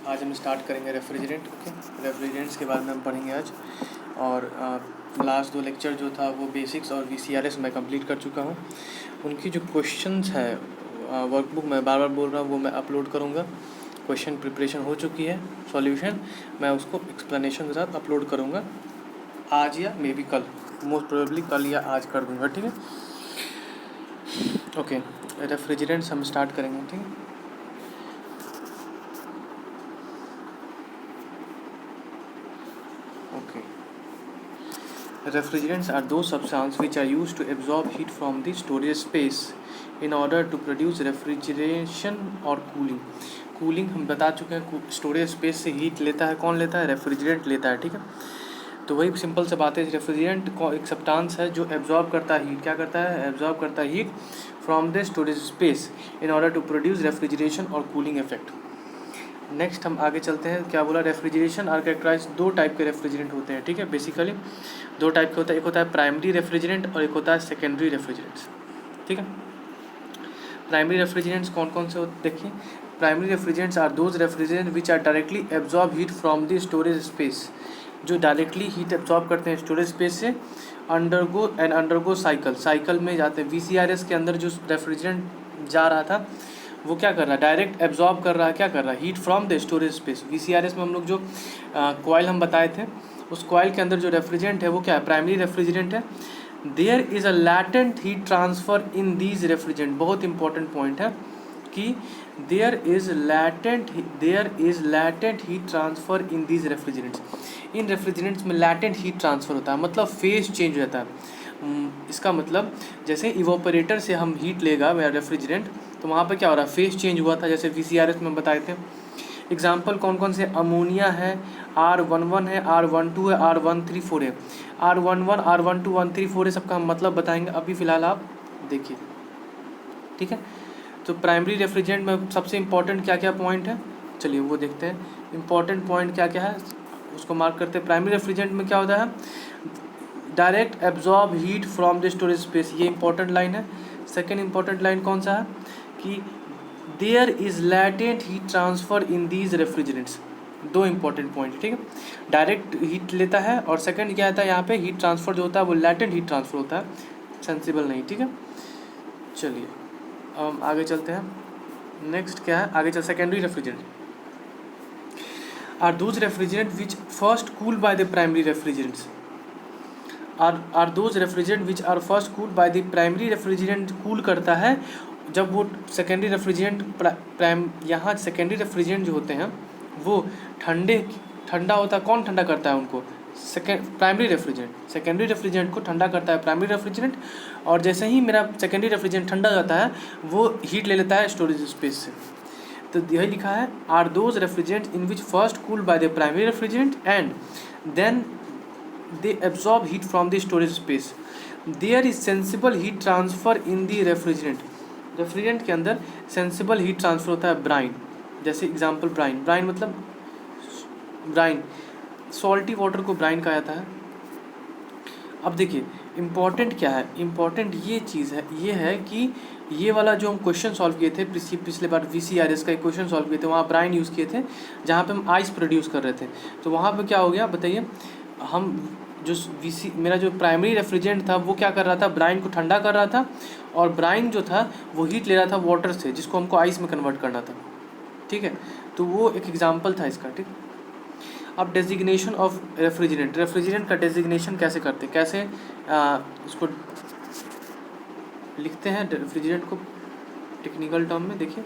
आज हम स्टार्ट करेंगे रेफ्रिजरेंट। ओके, रेफ्रिजरेंट्स के बारे में हम पढ़ेंगे आज। और लास्ट 2 लेक्चर जो था वो बेसिक्स और VCRS मैं कंप्लीट कर चुका हूँ। उनकी जो क्वेश्चंस है वर्कबुक मैं बार बार बोल रहा हूँ वो मैं अपलोड करूँगा। क्वेश्चन प्रिपरेशन हो चुकी है, सॉल्यूशन मैं उसको एक्सप्लेनेशन के साथ अपलोड करूँगा आज या मे बी कल, मोस्ट प्रोबेबली कल या आज कर दूँगा। ठीक है, ओके। रेफ्रिजरेंट्स हम स्टार्ट करेंगे। ठीक है, okay. Refrigerants are those substances which are used to absorb heat from the storage space in order to produce refrigeration और कूलिंग। कूलिंग हम बता चुके हैं, स्टोरेज स्पेस से हीट लेता है। कौन लेता है? रेफ्रिजरेंट लेता है। ठीक है, तो वही सिंपल से बात है। रेफ्रिजरेंट एक सब्सटेंस है जो एब्जॉर्ब करता है हीट। क्या करता है? एब्जॉर्ब करता है heat from the storage space in order to produce refrigeration और कूलिंग इफेक्ट। नेक्स्ट हम आगे चलते हैं। क्या बोला? रेफ्रिजरेशन आर कैरेक्टराइज 2 टाइप के रेफ्रिजरेंट होते हैं। ठीक है, बेसिकली 2 टाइप के होता है। एक होता है प्राइमरी रेफ्रिजरेंट और एक होता है सेकेंडरी रेफ्रिजरेंट्स। ठीक है, प्राइमरी रेफ्रिजरेंट्स कौन कौन से होते देखिए। Primary refrigerants are those refrigerant which are directly absorb heat from the storage space, जो डायरेक्टली हीट एब्जॉर्ब करते हैं स्टोरेज स्पेस से। अंडरगो साइकिल में जाते हैं। VCRS के अंदर जो रेफ्रिजरेंट जा रहा था वो क्या कर रहा है? डायरेक्ट एब्जॉर्ब कर रहा है। क्या कर रहा है? Heat from the storage space. VCRS में हम लोग जो कॉइल हम बताए थे, उस कॉइल के अंदर जो रेफ्रिजरेंट है वो क्या है? प्राइमरी रेफ्रिजरेंट है। There is a latent heat transfer in these refrigerant. बहुत इंपॉर्टेंट पॉइंट है कि there is latent heat transfer in these refrigerants. इन रेफ्रिजरेंट्स में लैटेंट हीट ट्रांसफ़र होता है, मतलब फेज चेंज हो जाता है। इसका मतलब जैसे इवोपरेटर से हम हीट लेगा मेरा रेफ्रिजरेंट, तो वहाँ पे क्या हो रहा है? फेज चेंज हुआ था, जैसे VCRS में बताए थे। एग्जाम्पल कौन कौन से? अमोनिया है, R11 है, R12 है, R134 है। R11, R12, 134 है, सबका हम मतलब बताएंगे। अभी फ़िलहाल आप देखिए। ठीक है, तो प्राइमरी रेफ्रिजरेंट में सबसे इम्पोर्टेंट क्या क्या पॉइंट है, चलिए वो देखते हैं। इम्पोर्टेंट पॉइंट क्या क्या है उसको मार्क करते हैं। प्राइमरी रेफ्रिजरेंट में क्या होता है? Direct absorb heat from the storage space, ये इंपॉर्टेंट लाइन है। सेकेंड इंपॉर्टेंट लाइन कौन सा है? कि there is latent heat transfer in these refrigerants. 2 important point. ठीक है, डायरेक्ट हीट लेता है और सेकंड क्या आता है यहाँ पे? हीट ट्रांसफ़र जो होता है वो लैटेंट हीट ट्रांसफ़र होता है, सेंसिबल नहीं। ठीक है, चलिए अब आगे चलते हैं। नेक्स्ट क्या है? आगे चल secondary refrigerant are those refrigerant which first cool by the primary refrigerants. Are those refrigerant which are first cool by the primary refrigerant. Cool करता है जब वो सेकेंडरी रेफ्रिजरेंट यहाँ सेकेंडरी रेफ्रिजरेंट जो होते हैं वो ठंडा होता है। कौन ठंडा करता है उनको? Primary refrigerant. सेकेंडरी रेफ्रिजरेंट को ठंडा करता है प्राइमरी रेफ्रिजरेंट, और जैसे ही मेरा सेकेंडरी रेफ्रिजरेंट ठंडा जाता है वो हीट ले लेता है स्टोरेज स्पेस से। तो यही लिखा है, are those refrigerant in which first cool by the primary refrigerant and then they absorb heat from the storage space. There is sensible heat transfer in the refrigerant. Refrigerant के अंदर sensible heat transfer होता है Bryan. जैसे example Bryan मतलब Bryan, salty water को Bryan कहा जाता है। अब देखिए इम्पॉर्टेंट क्या है? इम्पॉर्टेंट ये चीज़ है, ये है कि ये वाला जो हम क्वेश्चन सॉल्व किए थे पिछले बार VCRS का एक क्वेश्चन सॉल्व किए थे, वहाँ ब्राइन यूज़ किए थे जहाँ पे हम आइस प्रोड्यूस कर रहे थे। तो वहाँ पे क्या हो गया बताइए? हम जो मेरा जो प्राइमरी रेफ्रिजरेंट था वो क्या कर रहा था? ब्राइन को ठंडा कर रहा था, और ब्राइन जो था वो हीट ले रहा था वाटर से, जिसको हमको आइस में कन्वर्ट करना था। ठीक है, तो वो एक एग्जांपल था इसका। ठीक, अब डेजिग्नेशन ऑफ रेफ्रिजरेंट का डेजिग्नेशन कैसे करते हैं, कैसे उसको लिखते हैं रेफ्रिजरेंट को टेक्निकल टर्म में। देखिए,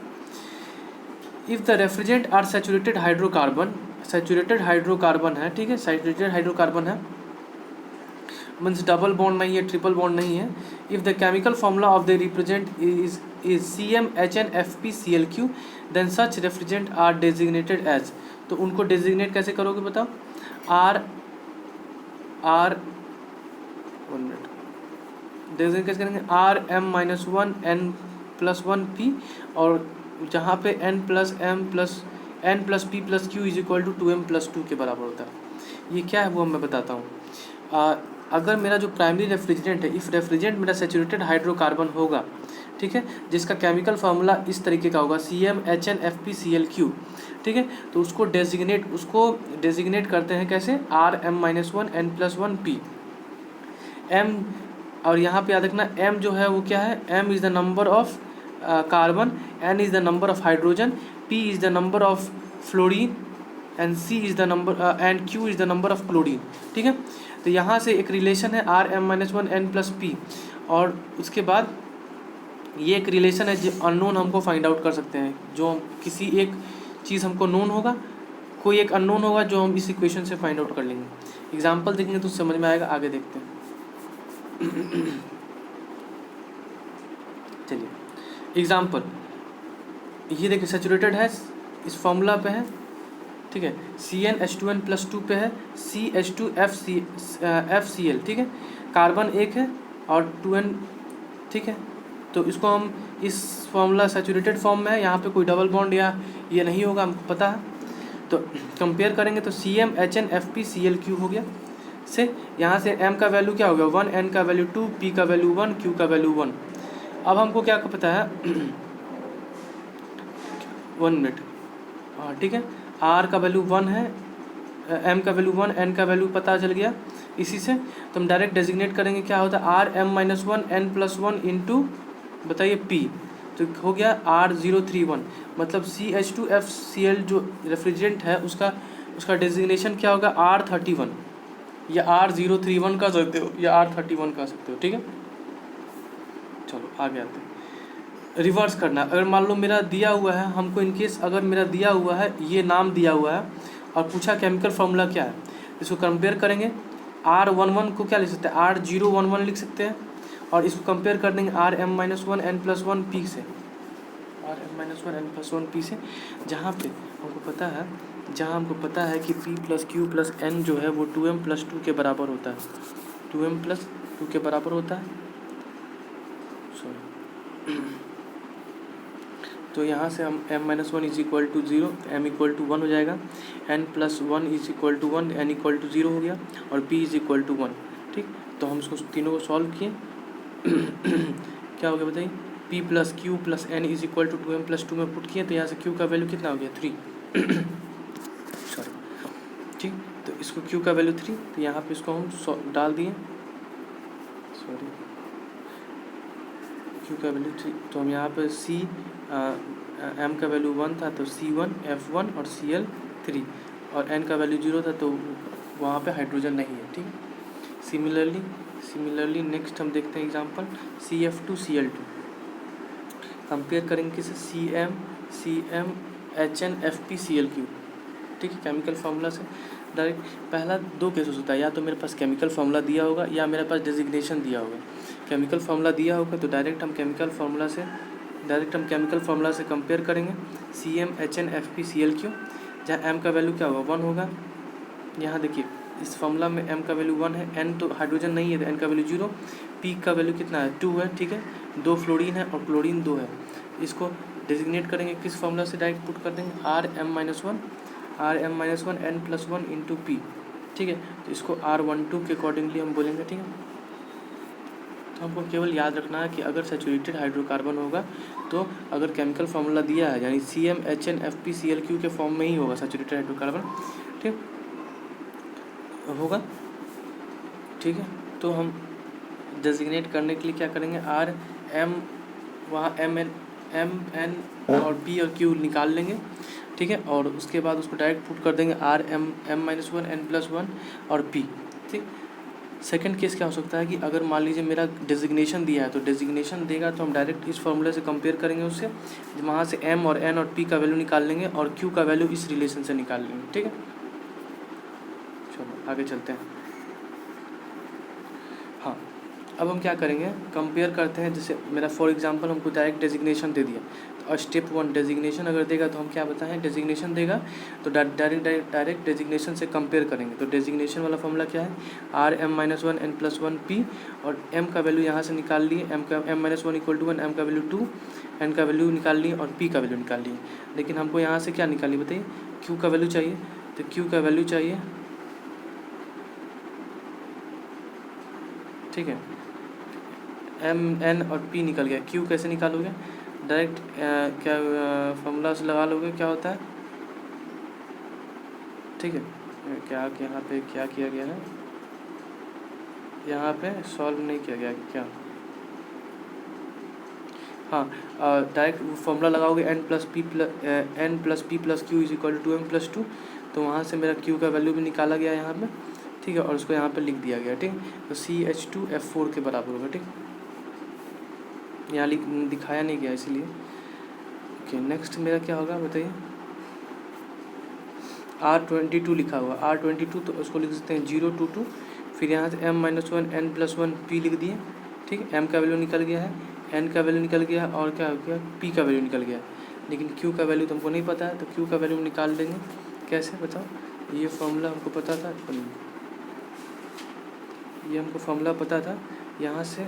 if the refrigerant are saturated hydrocarbon, saturated hydrocarbon है। ठीक है, सैचुरेटेड हाइड्रोकार्बन है, मीन्स डबल बॉन्ड नहीं है, ट्रिपल बॉन्ड नहीं है। If the chemical formula of the represent is CmHnFpClQ then such refrigerant are designated as. तो उनको डेजिग्नेट कैसे करोगे बताओ? डेजिग्नेट कैसे करेंगे? Rm-1n+1p, और जहाँ पे n+m+n+p+q is equal to 2m+2 के बराबर होता है। ये क्या है वो मैं बताता हूँ। अगर मेरा जो प्राइमरी रेफ्रिजरेंट है, इफ़ रेफ्रिजरेंट मेरा सैचुरेटेड हाइड्रोकार्बन होगा, ठीक है, जिसका केमिकल फार्मूला इस तरीके का होगा CmHnFpClQ। ठीक है। तो उसको डेजिग्नेट करते हैं कैसे, Rm-1n+1p m। और यहाँ पे याद रखना m जो है वो क्या है, m is the number of carbon, n is the number of hydrogen, p is the number of fluorine and c is the number and q is the number of chlorine. ठीक है। तो यहाँ से एक रिलेशन है Rm-1n+p, और उसके बाद ये एक रिलेशन है जो अननोन हमको फाइंड आउट कर सकते हैं। जो किसी एक चीज़ हमको नोन होगा, कोई एक अननोन होगा जो हम इस इक्वेशन से फाइंड आउट कर लेंगे। एग्जांपल देखेंगे तो समझ में आएगा, आगे देखते हैं। चलिए एग्जांपल, ये देखिए सैचुरेटेड है, इस फॉर्मूला पे है, ठीक है। CnH2n+2 पे है CH2FCl, ठीक है। कार्बन एक है और 2n, ठीक है। तो इसको हम इस फॉर्मूला सैचुरेटेड फॉर्म में है, यहाँ पे कोई डबल बॉन्ड या ये नहीं होगा, हमको पता है। तो कंपेयर करेंगे तो CmHnFpCl3 हो गया से, यहाँ से m का वैल्यू क्या हो गया 1, n का वैल्यू 2, p का वैल्यू 1, q का वैल्यू 1। अब हमको क्या पता है 1 मिनट, हाँ ठीक है, r का वैल्यू 1 है, m का वैल्यू 1, n का वैल्यू पता चल गया इसी से। तो हम डायरेक्ट डेजिग्नेट करेंगे, क्या होता है Rm-1n+1 इंटू बताइए p, तो हो गया R031। मतलब CH2FCl जो रेफ्रिजरेंट है उसका डेजिग्नेशन क्या होगा R31 या R031 कह सकते हो या R31 कह सकते हो, ठीक है। चलो आगे आते हैं। रिवर्स करना, अगर मान लो मेरा दिया हुआ है, हमको इनकेस अगर मेरा दिया हुआ है, ये नाम दिया हुआ है और पूछा केमिकल फार्मूला क्या है, इसको कंपेयर करेंगे। R11 को क्या लिख सकते हैं, R011 लिख सकते हैं, और इसको कंपेयर कर देंगे Rm-1n+1p से, Rm-1n+1p से, जहाँ हमको पता है कि p+q+n जो है वो 2m+2 के बराबर होता है, 2m+2 के बराबर होता है, सॉरी। तो यहाँ से हम m-1 = 0, m = 1 हो जाएगा, n+1 = 1, n = 0 हो गया, और p = 1, ठीक। तो हम इसको तीनों को सॉल्व किए क्या हो गया बताइए, p+q+n = 2m+2 में पुट किए, तो यहाँ से q का वैल्यू कितना हो गया 3 सॉरी, ठीक। तो इसको q का वैल्यू 3, तो यहाँ पे इसको हम डाल दिए, सॉरी, q का वैल्यू 3, तो हम यहाँ पर m का वैल्यू 1 था तो C1 F1 और Cl3, और n का वैल्यू 0 था तो वहाँ पे हाइड्रोजन नहीं है, ठीक। सिमिलरली नेक्स्ट हम देखते हैं एग्जांपल CF2Cl2, कंपेयर करेंगे किसे CmHnFpCl3, ठीक है। केमिकल फार्मूला से डायरेक्ट पहला दो केसेस होता है, या तो मेरे पास केमिकल फार्मूला दिया होगा या मेरे पास डेजिग्नेशन दिया होगा। केमिकल फार्मूला दिया होगा तो डायरेक्ट हम केमिकल फार्मूला से कंपेयर करेंगे CmHnFpCl3, जहाँ m का वैल्यू क्या होगा 1 होगा। यहाँ देखिए इस फार्मूला में m का वैल्यू 1 है, n तो हाइड्रोजन नहीं है तो n का वैल्यू 0, p का वैल्यू कितना है 2 है, ठीक है। 2 फ्लोरीन है और क्लोरीन 2 है। इसको डेजिग्नेट करेंगे किस फार्मूला से, डायरेक्ट पुट कर देंगे Rm-1 n+1 इंटू p, ठीक है। तो इसको R12 के अकॉर्डिंगली हम बोलेंगे, ठीक है। तो हमको केवल याद रखना है कि अगर सैचुरेटेड हाइड्रोकार्बन होगा तो अगर केमिकल फार्मूला दिया है यानी CmHnFpCl3 के फॉर्म में ही होगा सैचुरेटेड हाइड्रोकार्बन, ठीक होगा, ठीक है। तो हम डेजिग्नेट करने के लिए क्या करेंगे, Rm, वहाँ M n और p और q निकाल लेंगे, ठीक है। और उसके बाद उसको डायरेक्ट पुट कर देंगे Rm-1 n+1 और p, ठीक। सेकंड केस क्या हो सकता है कि अगर मान लीजिए मेरा डेजिग्नेशन दिया है, तो डेजिग्नेशन देगा तो हम डायरेक्ट इस फॉर्मूले से कंपेयर करेंगे उससे, वहाँ से m और n और p का वैल्यू निकाल लेंगे और q का वैल्यू इस रिलेशन से निकाल लेंगे, ठीक है। चलो आगे चलते हैं। हाँ, अब हम क्या करेंगे, कंपेयर करते हैं। जैसे मेरा फॉर एग्जांपल हमको डायरेक्ट डेजिग्नेशन दे दिया, तो स्टेप 1 डेजिग्नेशन अगर देगा तो हम क्या बताएं, डेजिग्नेशन देगा तो डायरेक्ट डेजिग्नेशन से कंपेयर करेंगे। तो डेजिग्नेशन वाला फॉर्मूला क्या है, Rm-1 n+1 p, और m का वैल्यू यहाँ से निकाल लिए, m-1 = 1, m का वैल्यू 2, n का वैल्यू निकाल लिए और p का वैल्यू निकाल लिए। लेकिन हमको यहाँ से क्या निकालिए बताइए, q का वैल्यू चाहिए, तो q का वैल्यू चाहिए, ठीक है। m n और p निकल गया, q कैसे निकालोगे, डायरेक्ट क्या फार्मूला से लगा लोगे, क्या होता है ठीक है। क्या यहाँ पे क्या किया गया है, यहाँ पे सॉल्व नहीं किया गया क्या? हाँ, डायरेक्ट फॉर्मूला लगाओगे n plus P plus Q is equal to 2m+2, तो वहाँ से मेरा q का वैल्यू भी निकाला गया यहाँ पे, ठीक है, और उसको यहाँ पे लिख दिया गया, ठीक। तो CH2F4 के बराबर होगा, ठीक। यहाँ दिखाया नहीं गया इसलिए। ओके, नेक्स्ट मेरा क्या होगा बताइए। R22 लिखा हुआ, R22, तो उसको लिख सकते हैं 022, फिर यहाँ से m-1 n+1 p लिख दिए, ठीक। m का वैल्यू निकल गया है, n का वैल्यू निकल गया, और क्या हो गया, p का वैल्यू निकल गया। लेकिन q का वैल्यू तो हमको नहीं पता है, तो q का वैल्यू निकाल देंगे। कैसे बताओ, ये फॉर्मूला हमको पता था, ये हमको फॉर्मूला पता था, यहाँ से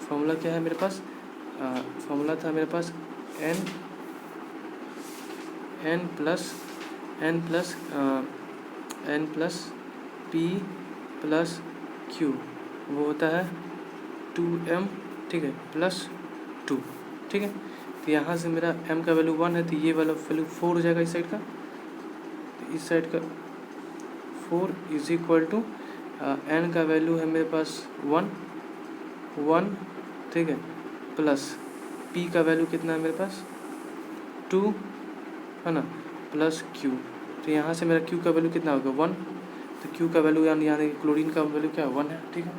फॉर्मूला क्या है मेरे पास, फॉर्मूला था मेरे पास n plus p plus q, वो होता है 2m, ठीक है, प्लस 2, ठीक है। तो यहाँ से मेरा m का वैल्यू 1 है, तो ये वाला वैल्यू 4 हो जाएगा इस साइड का, तो इस साइड का 4 इज इक्वल टू n का वैल्यू है मेरे पास 1, ठीक है, प्लस p का वैल्यू कितना है मेरे पास 2 है ना, प्लस q। तो यहाँ से मेरा q का वैल्यू कितना होगा 1, तो q का वैल्यू यानी क्लोरीन का वैल्यू क्या है 1 है, ठीक है,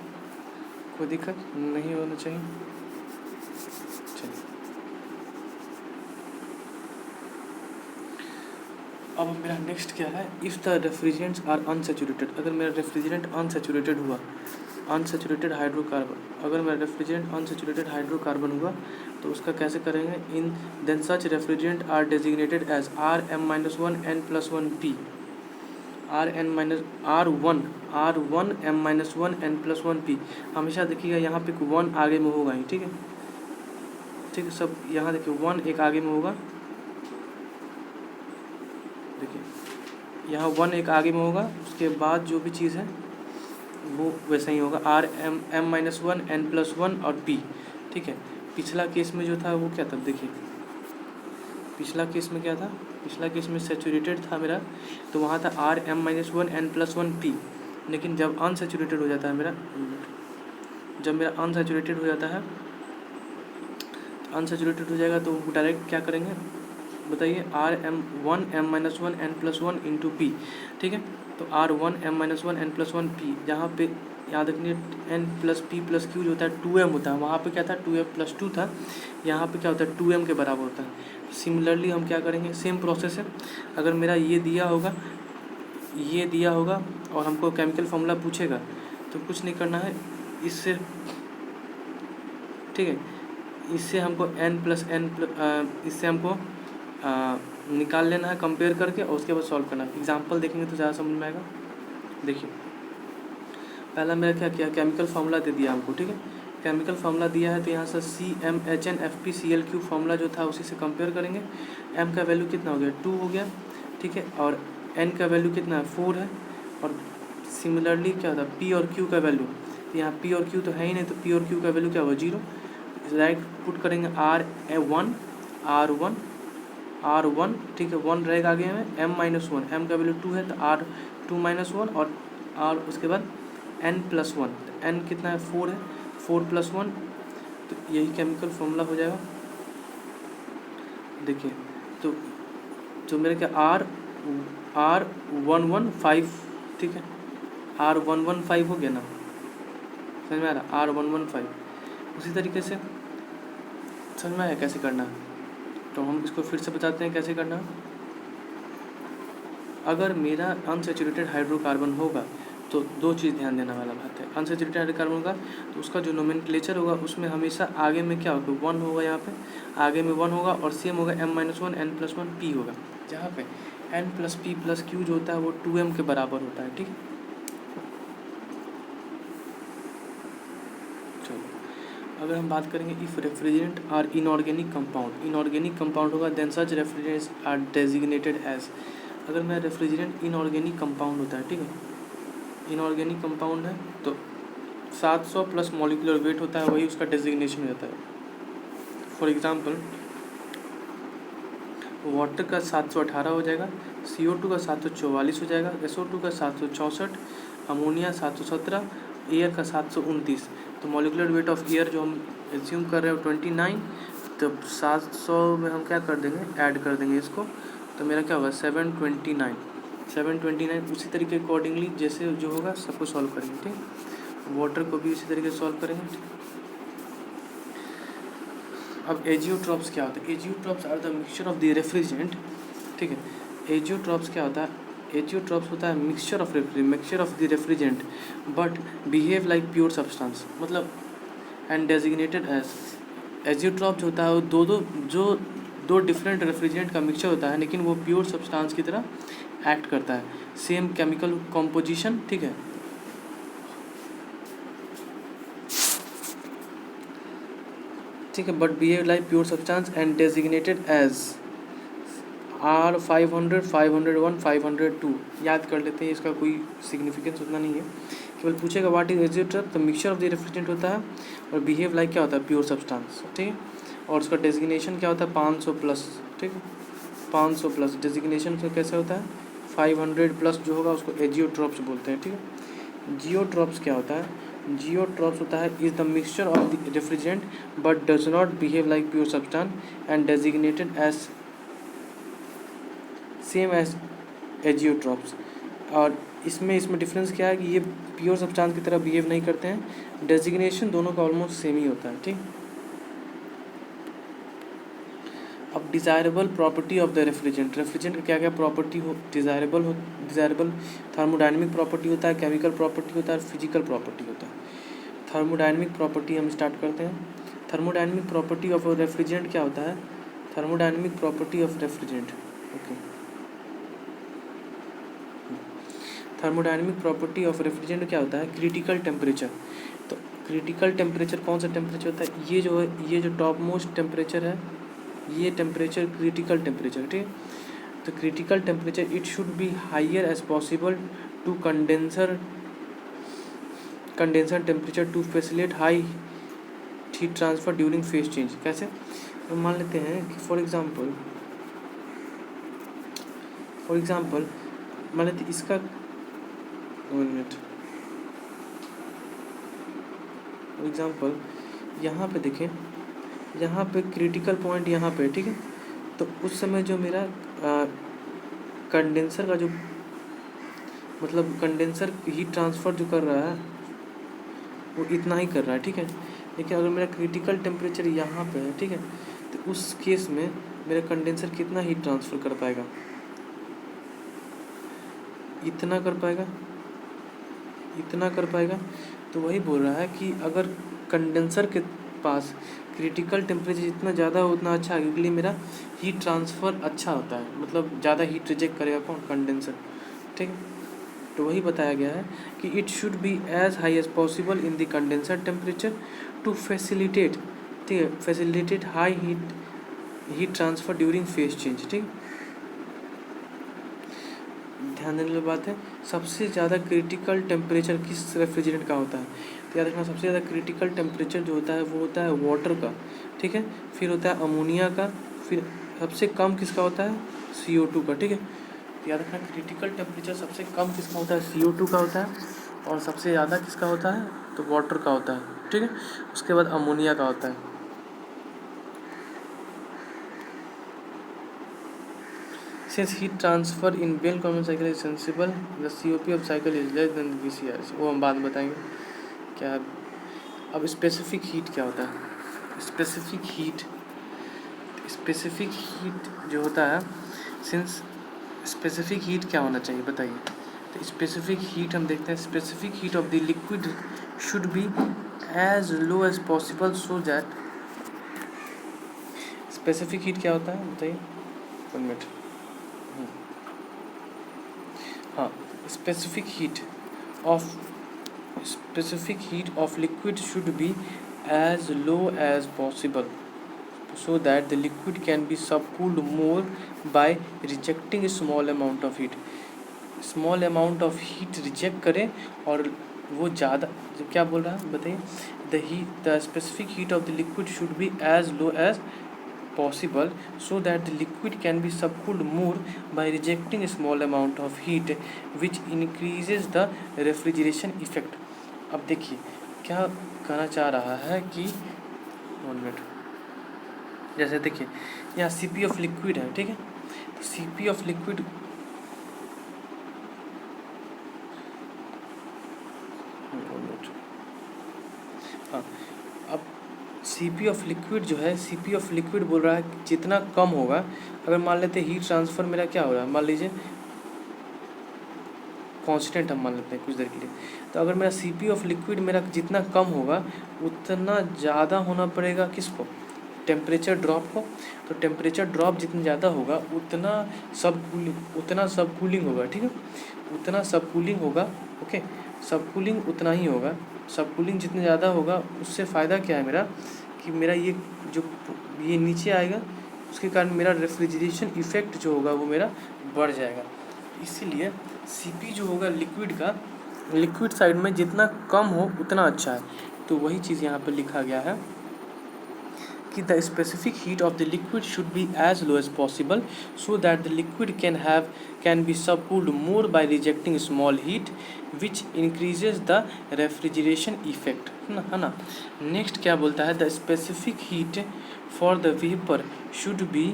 कोई दिक्कत नहीं होना चाहिए। चलिए, अब मेरा नेक्स्ट क्या है, if the refrigerants are unsaturated, अगर मेरा रेफ्रिजरेंट अनसेचुरेटेड हुआ, अनसेचुरेटेड हाइड्रोकार्बन, अगर मेरा रेफ्रिजरेंट अनसेचुरेटेड हाइड्रोकार्बन हुआ तो उसका कैसे करेंगे, in then such refrigerant are designated as RM-1 n+1p, R1M-1 n+1p। हमेशा देखिएगा यहाँ पे 1 आगे में होगा ही, ठीक है, ठीक है, सब यहाँ देखिए 1 एक आगे में होगा, देखिए यहाँ 1 एक आगे में होगा, उसके बाद जो भी चीज़ है वो वैसा ही होगा, RM-1 n+1 और p, ठीक है। पिछला केस में जो था वो क्या था, देखिए पिछला केस में क्या था, पिछला केस में सेचुरेटेड था मेरा, तो वहाँ था RM-1 n+1p, लेकिन जब अनसेचुरेटेड हो जाता है मेरा, जब मेरा अनसेचुरेटेड हो जाता है, अनसेचुरेटेड हो जाएगा तो डायरेक्ट क्या करेंगे बताइए, RM-1 n+1 इंटू p, ठीक है। तो R1M-1 n+1 p, जहाँ पे याद रखिए n plus p plus q जो होता है 2m होता है, वहाँ पे क्या था 2m+2 था, यहाँ पे क्या होता है 2m के बराबर होता है। सिमिलरली हम क्या करेंगे, सेम प्रोसेस है, अगर मेरा ये दिया होगा और हमको केमिकल फार्मूला पूछेगा तो कुछ नहीं करना है, इससे ठीक है, इससे हमको इससे हमको निकाल लेना है कंपेयर करके, और उसके बाद सॉल्व करना है। एग्जांपल देखेंगे तो ज़्यादा समझ में आएगा। देखिए पहला मेरा क्या किया, केमिकल फार्मूला दे दिया हमको, ठीक है, केमिकल फार्मूला दिया है, तो यहाँ से CmHnFpCl3 फार्मूला जो था उसी से कंपेयर करेंगे। m का वैल्यू कितना हो गया 2 हो गया, ठीक है, और n का वैल्यू कितना है 4 है, और सिमिलरली क्या होता है p और q का वैल्यू, तो यहाँ p और q तो है ही नहीं, तो p और q का वैल्यू क्या होगा 0, राइट पुट करेंगे R1, ठीक है, 1 रहेगा आगे में, m-1, m का वैल्यू 2 है, तो R2-1 और R उसके बाद n+1, तो n कितना है 4 है, 4+1, तो यही केमिकल फार्मूला हो जाएगा। देखिए तो मेरे क्या R115, ठीक है, R115 हो गया ना, समझ में आ रहा, R115। उसी तरीके से समझ में आया कैसे करना है, तो हम इसको फिर से बताते हैं कैसे करना। अगर मेरा अनसेचुरेटेड हाइड्रोकार्बन होगा तो दो चीज़ ध्यान देने वाला बात है, अनसेचुरेटेड हाइड्रोकार्बन होगा तो उसका जो नोमेनक्लेचर होगा उसमें हमेशा आगे में क्या होगा 1 होगा, यहाँ पे आगे में 1 होगा, और सेम होगा M-1 n+1 p होगा, जहाँ पे n plus p plus q जो होता है वो 2m के बराबर होता है, ठीक है। अगर हम बात करेंगे if refrigerant are inorganic compound होगा then such refrigerants are designated as, अगर मेरा रेफ्रिजरेंट इनऑर्गेनिक कंपाउंड होता है, ठीक है, इनऑर्गेनिक कंपाउंड है तो 700 प्लस मॉलिक्यूलर वेट होता है, वही उसका डेजिग्नेशन हो जाता है। फॉर एग्जांपल वाटर का 718 हो जाएगा, CO2 का 744 हो जाएगा, SO2 का 764, अमोनिया 717, एयर का 729। तो मॉलिकुलर वेट ऑफ एयर जो हम एज्यूम कर रहे हैं 29, तो 700 में हम क्या कर देंगे, ऐड कर देंगे इसको, तो मेरा क्या होगा 729। उसी तरीके अकॉर्डिंगली जैसे जो होगा सबको सॉल्व करेंगे, ठीक। वाटर को भी इसी तरीके से सॉल्व करेंगे, ठीक। अब एजियोट्रॉप्स क्या होता है? Azeotropes are the mixture of the refrigerant, ठीक है। एजियोट्रॉप्स क्या होता है? एजियोट्रॉप्स होता है mixture of the refrigerant but behave like pure substance, मतलब एंड डेजिग्नेटेड एज। एजियोट्रॉप जो होता है वो दो डिफरेंट रेफ्रिजरेंट का मिक्सचर होता है, लेकिन वो प्योर सब्सटेंस की तरह एक्ट करता है, सेम केमिकल कॉम्पोजिशन, ठीक है। ठीक है, but behave like pure substance and designated as R500, 501, 502 याद कर लेते हैं, इसका कोई सिग्निफिकेंस उतना नहीं है, केवल पूछेगा व्हाट इज एजियोट्रॉप, तो मिक्सचर ऑफ द रेफ्रिजरेंट होता है और बिहेव लाइक क्या होता है, प्योर सब्सटेंस, ठीक है। और उसका डेजिग्नेशन क्या होता है, 500 प्लस, ठीक है, 500 प्लस डेजिग्नेशन से कैसे होता है, 500 प्लस जो होगा उसको एजियोट्रॉप्स बोलते हैं, ठीक है। जियोट्रॉप्स क्या होता है? जियोट्रॉप्स होता है is the mixture of the refrigerant but does not behave like pure substance and designated as same as azeotropes. और इसमें डिफरेंस क्या है कि ये प्योर सब्सटेंस की तरह बिहेव नहीं करते हैं, डेजिग्नेशन दोनों का ऑलमोस्ट सेम ही होता है, ठीक। अब desirable property of the refrigerant का क्या क्या प्रॉपर्टी हो, डिज़ायरेबल थर्मोडायनेमिक प्रॉपर्टी होता है, केमिकल प्रॉपर्टी होता है, फिजिकल प्रॉपर्टी होता है। थर्मोडायनेमिक प्रॉपर्टी हम स्टार्ट करते हैं। थर्मोडायनेमिक प्रॉपर्टी ऑफ रेफ्रिजरेंट क्या होता है? Thermodynamic property of refrigerant, okay. Thermodynamic property of refrigerant क्या होता है? Critical temperature. तो क्रिटिकल टेम्परेचर कौन सा टेम्परेचर होता है? ये जो टॉप मोस्ट टेम्परेचर है, ये टेम्परेचर क्रिटिकल टेम्परेचर, ठीक है। तो critical temperature it should be higher as possible to condenser temperature to facilitate high heat transfer during phase change. कैसे? तो मान लेते हैं कि फॉर एग्जांपल मान लेते इसका 2 मिनट, फॉर एग्जांपल यहाँ पे देखें, यहाँ पे क्रिटिकल पॉइंट यहाँ पे, ठीक है। तो उस समय जो मेरा कंडेंसर का जो मतलब कंडेंसर हीट ट्रांसफ़र जो कर रहा है वो इतना ही कर रहा है, ठीक है। लेकिन अगर मेरा क्रिटिकल टेम्परेचर यहाँ पे है, ठीक है, तो उस केस में मेरा कंडेंसर कितना हीट ट्रांसफ़र कर पाएगा? इतना कर पाएगा। तो वही बोल रहा है कि अगर कंडेंसर के पास क्रिटिकल टेम्परेचर जितना ज़्यादा हो उतना अच्छा है, क्योंकि मेरा हीट ट्रांसफ़र अच्छा होता है, मतलब ज़्यादा हीट रिजेक्ट करेगा कौन? कंडेंसर, ठीक है। तो वही बताया गया है कि it should be as high as possible in the condenser temperature to facilitate, ठीक है, facilitate high heat transfer during phase change, ठीक। ध्यान देने वाली बात है, सबसे ज़्यादा क्रिटिकल टेम्परेचर किस रेफ्रिजरेंट का होता है? तो याद रखना, सबसे ज़्यादा क्रिटिकल टेम्परेचर जो होता है वो होता है वाटर का, ठीक है, फिर होता है अमोनिया का, फिर सबसे कम किसका होता है? CO2 का, ठीक है। तो याद रखना क्रिटिकल टेम्परेचर सबसे कम किसका होता है? CO2 का होता है, और सबसे ज़्यादा किसका होता है? तो वाटर का होता है, ठीक है। उसके बाद अमोनिया का होता है। Since heat transfer in Bell common cycle is sensible, the COP of cycle is less than VCRC। वो हम बाद में बताएंगे क्या है। अब स्पेसिफिक हीट क्या होता है? स्पेसिफिक हीट जो होता है, सिंस स्पेसिफिक हीट क्या होना चाहिए बताइए? तो स्पेसिफिक हीट हम देखते हैं, specific heat of the liquid should be as low as possible so that. Specific heat क्या होता है बताइए? 1 मिनट। हाँ, specific heat of liquid should be as low as possible so that the liquid can be subcooled more by rejecting a small amount of heat reject करे, और वो ज़्यादा क्या बोल रहा है बताइए? the specific heat of the liquid should be as low as possible so that the liquid can be subcooled more by rejecting a small amount of heat which increases the refrigeration effect। अब देखिए क्या कहना चाह रहा है कि 1 minute, जैसे देखिए यहाँ CP ऑफ लिक्विड है, ठीक है, तो CP ऑफ लिक्विड हाँ, अब CP ऑफ लिक्विड जो है, CP ऑफ लिक्विड बोल रहा है कि जितना कम होगा, अगर मान लेते हैं हीट ट्रांसफ़र मेरा क्या हो रहा है, मान लीजिए कांस्टेंट हम मान लेते हैं कुछ देर के लिए, तो अगर मेरा CP ऑफ लिक्विड मेरा जितना कम होगा उतना ज़्यादा होना पड़ेगा किसको, टेम्परेचर ड्रॉप को। तो टेम्परेचर ड्रॉप जितना ज़्यादा होगा उतना सब कूलिंग होगा, ठीक है, उतना सब कूलिंग होगा। ओके, सब कूलिंग उतना ही होगा, सब कूलिंग जितना ज़्यादा होगा उससे फ़ायदा क्या है मेरा कि मेरा ये नीचे आएगा, उसके कारण मेरा रेफ्रिजरेशन इफ़ेक्ट जो होगा वो मेरा बढ़ जाएगा। इसीलिए CP जो होगा लिक्विड का, लिक्विड साइड में जितना कम हो उतना अच्छा है। तो वही चीज़ यहाँ पर लिखा गया है कि the specific heat of the liquid should be as low as possible so that the liquid can be subcooled more by rejecting small heat which increases the refrigeration effect, है ना। नेक्स्ट क्या बोलता है, the specific heat for the vapor should be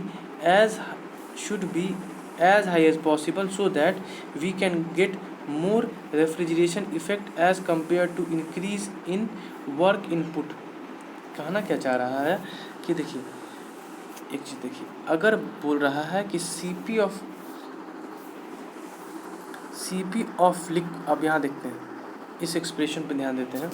as high as possible so that we can get more refrigeration effect as compared to increase in work input। कहना क्या चाह रहा है कि देखिए एक चीज़ देखिए, अगर बोल रहा है कि CP ऑफ लिक, अब यहाँ देखते हैं इस एक्सप्रेशन पे ध्यान देते हैं।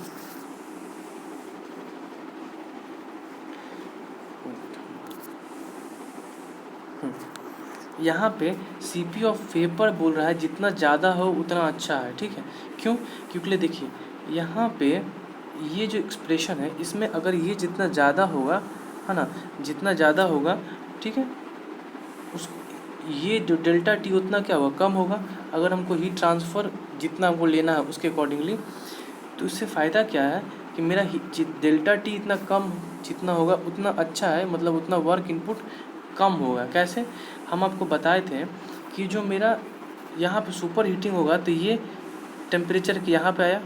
यहाँ पे CP ऑफ वेपर बोल रहा है जितना ज़्यादा हो उतना अच्छा है, ठीक है। क्यों? क्योंकि देखिए यहाँ पे ये जो एक्सप्रेशन है इसमें अगर ये जितना ज़्यादा होगा, है ना, जितना ज़्यादा होगा, ठीक है, उस ये जो डेल्टा T उतना क्या होगा, कम होगा। अगर हमको हीट ट्रांसफ़र जितना हमको लेना है उसके अकॉर्डिंगली, तो इससे फ़ायदा क्या है कि मेरा डेल्टा T इतना कम जितना होगा उतना अच्छा है, मतलब उतना वर्क इनपुट कम होगा। कैसे? हम आपको बताए थे कि जो मेरा यहाँ पे सुपर हीटिंग होगा तो ये टेम्परेचर यहाँ पे आया,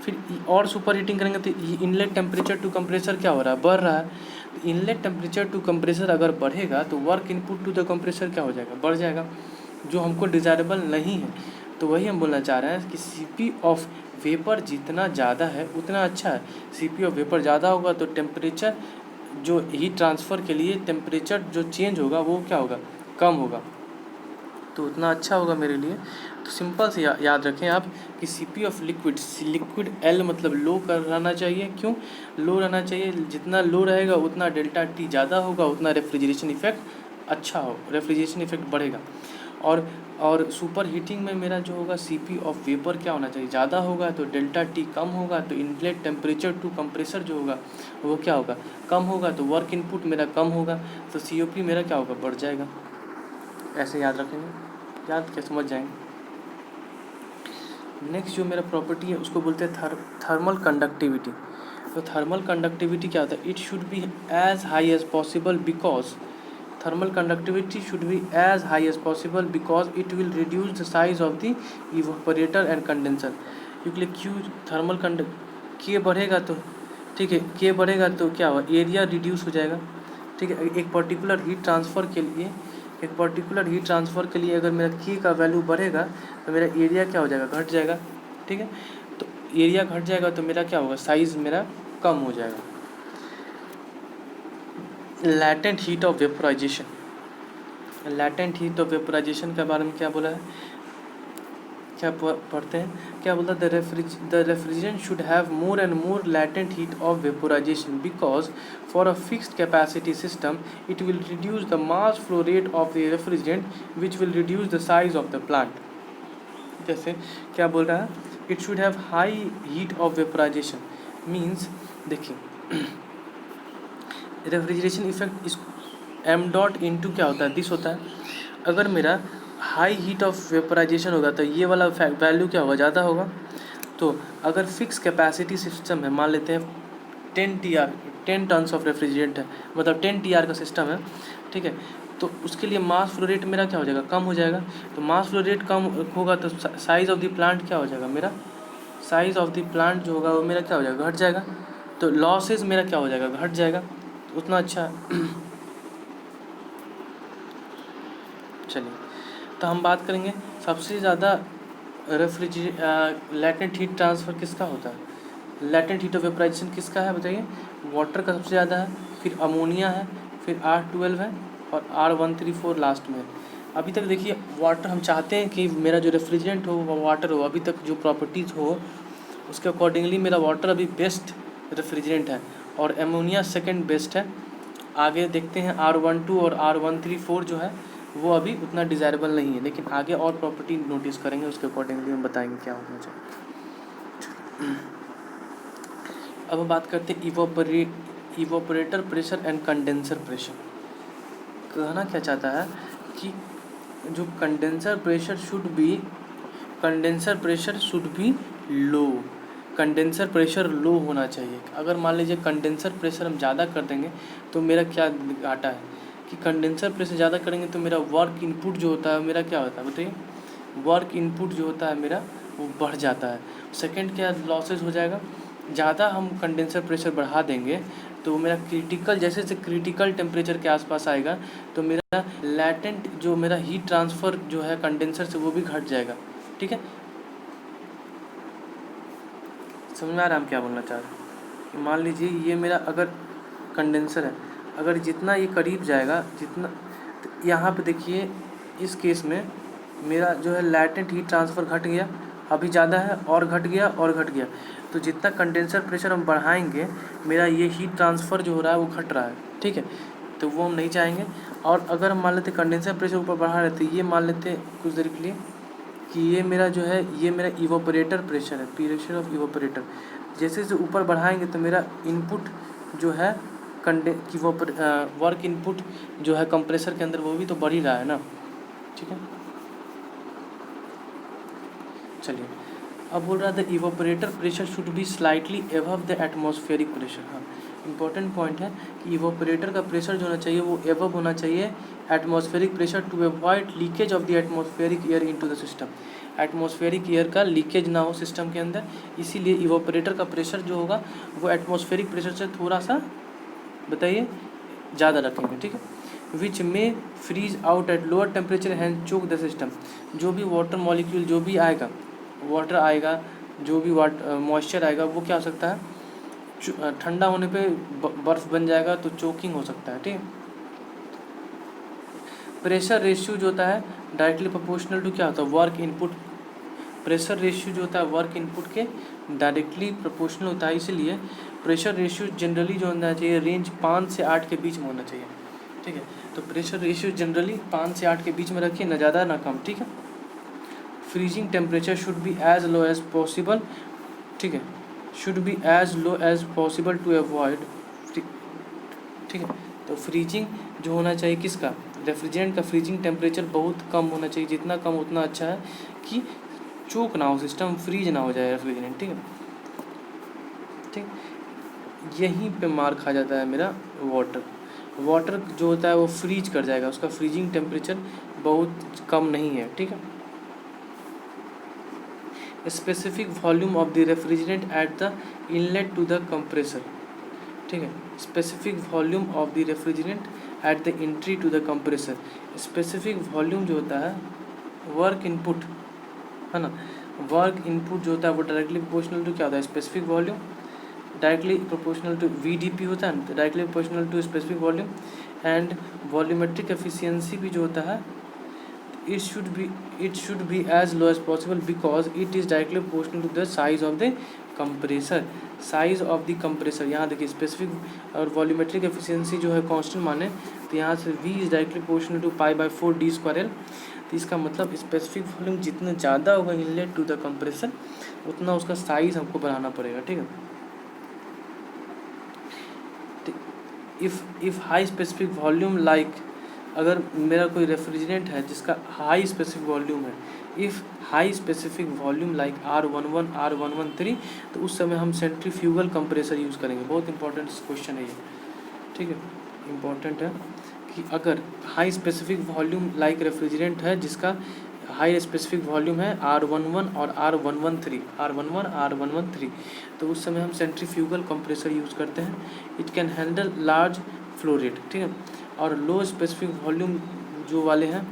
फिर और सुपर हीटिंग करेंगे तो इनलेट टेम्परेचर टू कंप्रेसर क्या हो रहा है, बढ़ रहा है। इनलेट टेम्परेचर टू कंप्रेसर अगर बढ़ेगा तो work input to the compressor क्या हो जाएगा, बढ़ जाएगा, जो हमको डिज़ायरेबल नहीं है। तो वही हम बोलना चाह रहे हैं कि CP ऑफ वेपर जितना ज़्यादा है उतना अच्छा है। CP ऑफ वेपर ज़्यादा होगा तो टेम्परेचर जो हीट ट्रांसफ़र के लिए टेम्परेचर जो चेंज होगा वो क्या होगा, कम होगा, तो उतना अच्छा होगा मेरे लिए। तो सिंपल से याद रखें आप कि CP ऑफ लिक्विड L मतलब लो कर रहना चाहिए। क्यों लो रहना चाहिए? जितना लो रहेगा उतना डेल्टा T ज़्यादा होगा, उतना रेफ्रिजरेशन इफेक्ट अच्छा हो, रेफ्रिजरेशन इफेक्ट बढ़ेगा। और सुपर हीटिंग में मेरा जो होगा CP ऑफ वेपर क्या होना चाहिए, ज़्यादा होगा तो डेल्टा T कम होगा, तो इनलेट टेम्परेचर टू कंप्रेसर जो होगा वो क्या होगा, कम होगा, तो वर्क इनपुट मेरा कम होगा, तो COP मेरा क्या होगा, बढ़ जाएगा। ऐसे याद रखेंगे, याद क्या समझ जाएंगे। नेक्स्ट जो मेरा प्रॉपर्टी है उसको बोलते हैं थर्मल कंडक्टिविटी। तो थर्मल कंडक्टिविटी क्या होता है, it should be as high as possible because thermal conductivity should be as high as possible because it will reduce the size of the evaporator and condenser। क्योंकि Q thermal K बढ़ेगा तो ठीक है, K बढ़ेगा तो क्या होगा, area reduce हो जाएगा, ठीक है। एक पर्टिकुलर हीट ट्रांसफ़र के लिए अगर मेरा K का वैल्यू बढ़ेगा तो मेरा एरिया क्या हो जाएगा, घट जाएगा, ठीक है। तो एरिया घट जाएगा तो मेरा क्या होगा, साइज़ मेरा कम हो जाएगा। Latent heat of vaporisation, latent heat of vaporisation के बारे में क्या बोला है, क्या पढ़ते हैं, क्या बोलता है, the refrigerant should have more and more latent heat of vaporisation because for a fixed capacity system it will reduce the mass flow rate of the refrigerant which will reduce the size of the plant. जैसे क्या बोल रहा है, it should have high heat of vaporisation means देखिए refrigeration effect इस m into क्या होता है, दिस होता है। अगर मेरा हाई हीट ऑफ वेपोराइजेशन होगा तो ये वाला वैल्यू क्या होगा, ज़्यादा होगा। तो अगर फिक्स कैपेसिटी सिस्टम है, मान लेते हैं 10 टन्स ऑफ रेफ्रिजरेंट है, मतलब 10 TR का सिस्टम है, ठीक है। तो उसके लिए मास फ्लो रेट मेरा क्या हो जाएगा, कम हो जाएगा। तो मास फ्लो रेट कम होगा तो साइज़ ऑफ द प्लांट क्या हो जाएगा, मेरा साइज़ ऑफ द प्लांट जो होगा वो मेरा क्या हो जाएगा, घट जाएगा। तो लॉसेज मेरा क्या हो जाएगा, घट जाएगा। उतना अच्छा चलिए, तो हम बात करेंगे सबसे ज़्यादा लैटेंट हीट ट्रांसफ़र किसका होता है, लैटेंट हीट ऑफ वेपराइजेशन किसका है बताइए। वाटर का सबसे ज़्यादा है, फिर अमोनिया है, फिर R12 है और R134 लास्ट में है। अभी तक देखिए वाटर हम चाहते हैं कि मेरा जो रेफ्रिजरेंट हो वो वाटर हो, अभी तक जो प्रॉपर्टीज़ हो उसके अकॉर्डिंगली मेरा वाटर अभी बेस्ट रेफ्रिजरेंट है और अमोनिया सेकंड बेस्ट है। आगे देखते हैं R12 और R134 जो है वो अभी उतना डिज़ायरेबल नहीं है, लेकिन आगे और प्रॉपर्टी नोटिस करेंगे, उसके अकॉर्डिंगली हम बताएंगे क्या होना चाहिए। अब हम बात करते हैं evaporator pressure and condenser pressure. कहना क्या चाहता है कि जो condenser pressure should be low, condenser pressure low होना चाहिए। अगर मान लीजिए कंडेंसर प्रेशर हम ज़्यादा कर देंगे तो मेरा क्या घाटा है कि कंडेंसर प्रेशर ज़्यादा करेंगे तो मेरा वर्क इनपुट जो होता है मेरा क्या होता है बताइए, वर्क इनपुट जो होता है मेरा वो बढ़ जाता है। सेकंड क्या लॉसेज हो जाएगा, ज़्यादा हम कंडेंसर प्रेशर बढ़ा देंगे तो मेरा क्रिटिकल जैसे क्रिटिकल टेम्परेचर के आसपास आएगा तो मेरा लैटेंट जो मेरा हीट ट्रांसफ़र जो है कंडेंसर से वो भी घट जाएगा, ठीक है। समझ में आ रहा है हम क्या बोलना चाह रहे हैं कि मान लीजिए ये मेरा अगर कंडेंसर है, अगर जितना ये करीब जाएगा जितना, तो यहाँ पे देखिए इस केस में मेरा जो है लैटेंट हीट ट्रांसफ़र घट गया, अभी ज़्यादा है और घट गया और घट गया। तो जितना कंडेंसर प्रेशर हम बढ़ाएंगे मेरा ये हीट ट्रांसफ़र जो हो रहा है वो घट रहा है, ठीक है। तो वो हम नहीं चाहेंगे। और अगर हम मान लेते कंडेंसर प्रेशर ऊपर बढ़ा रहे थे, ये मान लेते कुछ देर के लिए कि ये मेरा जो है ये मेरा इवोपरेटर प्रेशर है, प्रेशर ऑफ इवोपरेटर। जैसे जैसे ऊपर बढ़ाएंगे तो मेरा इनपुट जो है वर्क इनपुट जो है कंप्रेसर के अंदर वो भी तो बढ़ ही रहा है ना, ठीक है। चलिए अब बोल रहा था evaporator pressure should be slightly above the atmospheric pressure. हाँ, इंपॉर्टेंट पॉइंट है कि इवोपरेटर का प्रेशर जो होना चाहिए वो एबव होना चाहिए atmospheric pressure to avoid leakage of the atmospheric air into the system. Atmospheric air का लीकेज ना हो सिस्टम के अंदर, इसीलिए इवोपरेटर का प्रेशर जो होगा वो एटमॉस्फेरिक प्रेशर से थोड़ा सा बताइए ज़्यादा रखेंगे, ठीक है। विच में freeze out at lower temperature and choke the system. जो भी वाटर मॉलिक्यूल जो भी आएगा, वाटर आएगा, जो भी मॉइस्चर आएगा वो क्या हो सकता है ठंडा होने पे बर्फ़ बन जाएगा तो चोकिंग हो सकता है, ठीक है। प्रेशर रेशियो जो होता है डायरेक्टली प्रोपोर्शनल टू क्या होता है वर्क इनपुट। प्रेशर रेशियो जो होता है वर्क इनपुट के डायरेक्टली प्रोपोर्शनल होता है, इसलिए प्रेशर रेशियो जनरली जो होना चाहिए रेंज 5 से 8 के बीच में होना चाहिए, ठीक है। तो प्रेशर रेशियो जनरली 5 से 8 के बीच में रखिए, ना ज़्यादा ना कम, ठीक है। Freezing temperature should be as low as possible, ठीक है, should be as low as possible to avoid, ठीक है। तो फ्रीजिंग जो होना चाहिए किसका, रेफ्रिजरेंट का फ्रीजिंग टेम्परेचर बहुत कम होना चाहिए, जितना कम उतना अच्छा है कि चोक ना हो सिस्टम, फ्रीज ना हो जाए रेफ्रिजरेंट, ठीक है, ठीक। यहीं पे मार खा जाता है मेरा वाटर जो होता है वो फ्रीज कर जाएगा, उसका फ्रीजिंग टेम्परेचर बहुत कम नहीं है, ठीक है। Specific volume of the refrigerant at the inlet to the compressor, ठीक है। Specific volume of the refrigerant at the entry to the compressor. Specific volume जो होता है वर्क इनपुट है ना, वर्क इनपुट जो होता है वो डायरेक्टली प्रोपोर्शनल टू क्या होता है specific volume, directly proportional to VDP होता है ना, directly proportional to specific volume. And volumetric efficiency भी जो होता है it should be as low as possible because it is directly proportional to the size of the compressor। Size of the compressor, यहाँ देखिए specific और volumetric efficiency जो है constant माने तो यहाँ से V is directly proportional to π/4 d²L। तो इसका मतलब स्पेसिफिक वॉल्यूम जितना ज़्यादा होगा इनलेट टू द कंप्रेसर उतना उसका साइज हमको बढ़ाना पड़ेगा, ठीक है। if high specific volume like अगर मेरा कोई रेफ्रिजरेंट है जिसका हाई स्पेसिफिक वॉल्यूम है, if high specific volume like R11 R113, तो उस समय हम सेंट्रीफ्यूगल कंप्रेसर यूज़ करेंगे। बहुत इंपॉर्टेंट क्वेश्चन है ये, ठीक है, इंपॉर्टेंट है कि अगर high specific volume like refrigerant है जिसका हाई स्पेसिफिक वॉल्यूम है R11 और R113, तो उस समय हम सेंट्रीफ्यूगल कंप्रेसर यूज़ करते हैं। It can handle large flow rate, ठीक है। और लो स्पेसिफिक वॉल्यूम जो वाले हैं,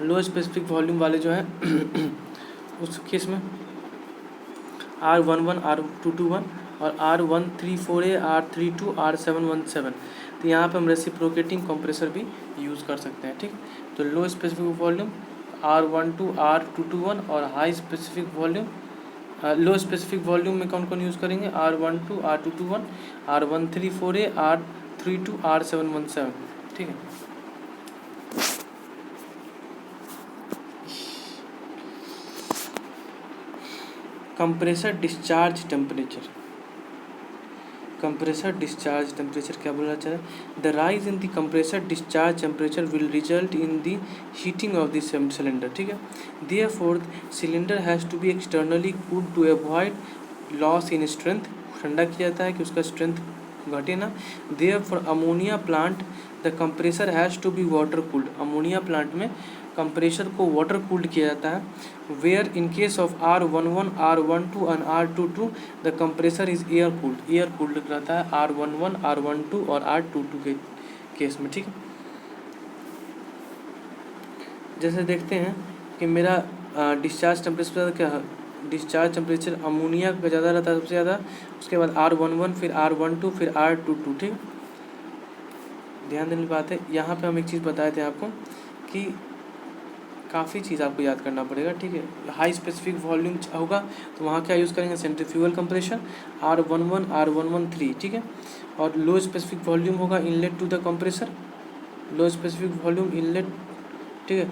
लो स्पेसिफिक वॉल्यूम वाले जो हैं उस केस में R11 R221 और R134A R32 R717, तो यहाँ पे हम रेसिप्रोकेटिंग कंप्रेसर भी यूज़ कर सकते हैं, ठीक। तो लो स्पेसिफिक वॉल्यूम R12 R221 और high specific volume low specific volume में कौन कौन यूज़ करेंगे, R12 R221 R134A R32 R717, ठीक है। Compressor discharge temperature, compressor discharge temperature क्या बोलना चाह रहा है, the rise in the compressor discharge temperature will result in the heating of the cylinder, ठीक है। Therefore cylinder has to be externally cooled to avoid loss in strength, ठंडा किया जाता है कि उसका स्ट्रेंथ घटे ना। Therefore ammonia plant the compressor has to be water cooled, ammonia plant में कंप्रेसर को वाटर कूल्ड किया जाता है। Where in case of R11 R12 and R22 the compressor is air cooled, air cooled रहता है R11 R12 और R22 के case में, ठीक है। जैसे देखते हैं कि मेरा डिस्चार्ज टेम्परेचर क्या है, डिस्चार्ज टेम्परेचर अमोनिया का ज़्यादा रहता है सबसे ज़्यादा, उसके बाद R11 फिर R12 फिर R22, ठीक। ध्यान देने की बात है, यहाँ पे हम एक चीज़ बताए थे आपको कि काफ़ी चीज़ आपको याद करना पड़ेगा, ठीक है। हाई स्पेसिफिक वॉल्यूम होगा तो वहाँ क्या यूज़ करेंगे, सेंट्रीफ्यूगल कंप्रेशन R11 R113, ठीक है। और लो स्पेसिफिक वॉल्यूम होगा inlet to the compressor, low specific volume inlet, ठीक है,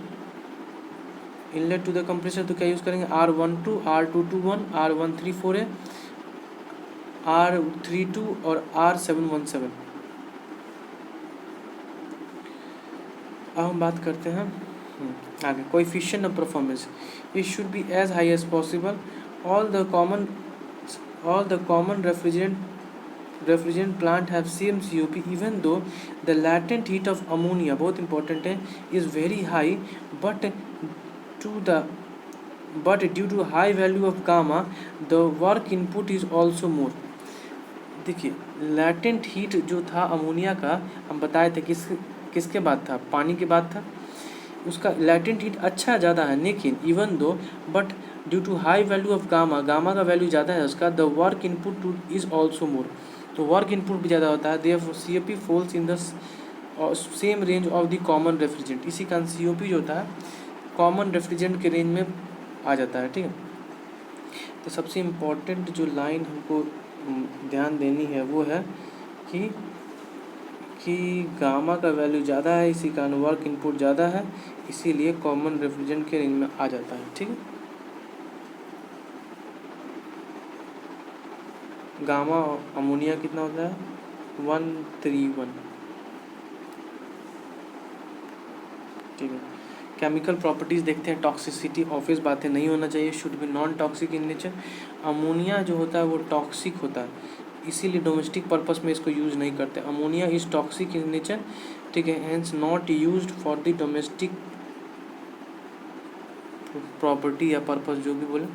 इनलेट टू द कंप्रेसर, तो क्या यूज़ करेंगे R12 R221 R134A R32 और R717। अब हम बात करते हैं आगे, coefficient of performance, it should be as high as possible. All the common refrigerant plant have same COP even though the latent heat of ammonia, बहुत important है, is very high but due to high value of gamma the work input is also more. देखिए latent heat जो था ammonia का, हम बताए थे किसके बाद था, पानी के बाद था, उसका लैटेंट हीट अच्छा ज़्यादा है, लेकिन even though but due to high value of gamma, gamma का वैल्यू ज़्यादा है उसका, the work input is also more, तो वर्क इनपुट भी ज़्यादा होता है। Therefore COP falls in the same range of the common refrigerant, इसी कारण COP जो होता है कॉमन रेफ्रिजरेंट के रेंज में आ जाता है, ठीक है। तो सबसे इम्पोर्टेंट जो लाइन हमको ध्यान देनी है वो है कि गामा का वैल्यू ज़्यादा है, इसी कारण वर्क इनपुट ज़्यादा है, इसीलिए कॉमन रेफ्रिजरेंट के रेंज में आ जाता है, ठीक है। गामा अमोनिया कितना होता है 131, ठीक है। केमिकल प्रॉपर्टीज़ देखते हैं, टॉक्सिसिटी ऑब्वियस बातें नहीं होना चाहिए, should be non toxic in nature. Ammonia जो होता है वो टॉक्सिक होता है, इसीलिए डोमेस्टिक पर्पस में इसको यूज़ नहीं करते। Ammonia is toxic in nature, ठीक है, hence not used for the domestic property या पर्पस, जो भी बोले।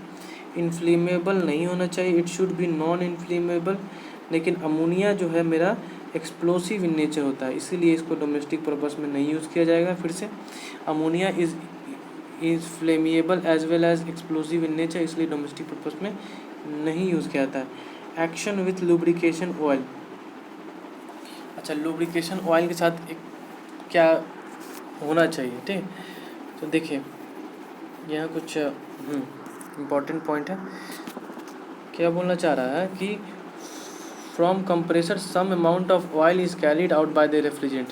इन्फ्लेमेबल नहीं होना चाहिए, it should be non inflammable, लेकिन अमोनिया जो है मेरा एक्सप्लोसिव इन नेचर होता है, इसीलिए इसको डोमेस्टिक पर्पस में नहीं यूज़ किया जाएगा। फिर से ammonia is flammable as well as explosive in nature, इसलिए डोमेस्टिक पर्पस में नहीं यूज़ किया जाता है। एक्शन विथ लुब्रिकेशन ऑयल, अच्छा लुब्रिकेशन ऑयल के साथ एक क्या होना चाहिए, ठीक है। तो देखिए यहाँ कुछ इम्पॉर्टेंट पॉइंट है, क्या बोलना चाह रहा है कि from compressor some amount of oil is carried out by the refrigerant,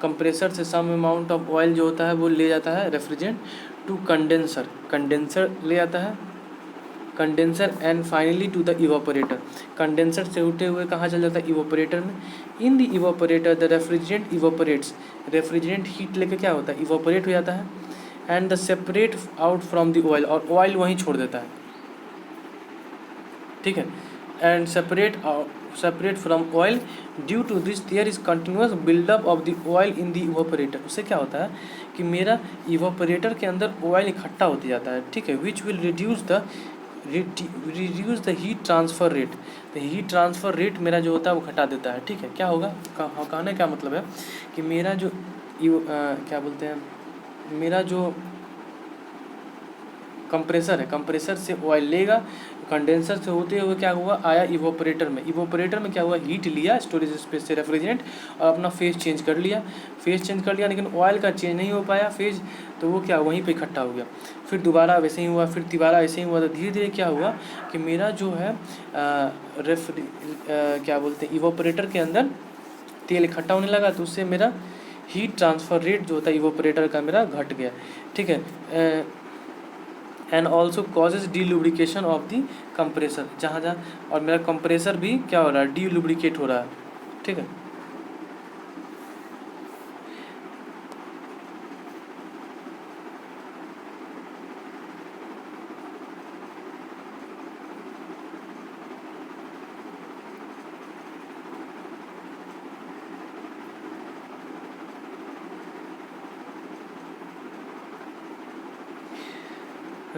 compressor से सम अमाउंट ऑफ ऑयल जो होता है वो ले जाता है रेफ्रिजरेंट टू कंडेंसर, कंडेंसर ले जाता है, condenser and finally to the evaporator. Condenser से होते हुए कहाँ चल जाता है? इवापोरेटर में। In the evaporator the refrigerant evaporates, refrigerant heat लेके क्या होता है? इवापोरेट हो जाता है। And the separate out from the oil, और ऑयल वहीं छोड़ देता है, ठीक है। And separate from oil, due to this there is continuous buildup of the oil in the evaporator. उससे क्या होता है कि मेरा इवापोरेटर के अंदर ऑयल इकट्ठा होते जाता है, ठीक है। Which will reduce the heat transfer rate. तो हीट ट्रांसफ़र रेट मेरा जो होता है वो घटा देता है, ठीक है। क्या होगा, कहने क्या मतलब है कि मेरा जो क्या बोलते हैं, मेरा जो कंप्रेसर है, कंप्रेसर से ऑयल लेगा, कंडेंसर से होते हुए क्या हुआ, आया इवोपरेटर में। इवोपरेटर में क्या हुआ, हीट लिया स्टोरेज स्पेस से रेफ्रिजरेंट, और अपना फेज चेंज कर लिया। लेकिन ऑयल का चेंज नहीं हो पाया फेज, तो वो क्या वहीं पे इकट्ठा हो गया। फिर दोबारा वैसे ही हुआ, फिर दोबारा ऐसे ही हुआ। तो धीरे धीरे क्या हुआ कि मेरा जो है क्या बोलते हैं, इवोपरेटर के अंदर तेल इकट्ठा होने लगा, तो उससे मेरा हीट ट्रांसफ़र रेट जो होता है इवोपरेटर का मेरा घट गया, ठीक है। And also causes D lubrication of the compressor, जहाँ और मेरा कंप्रेसर भी क्या हो रहा है, डी लुब्रिकेट हो रहा है, ठीक है।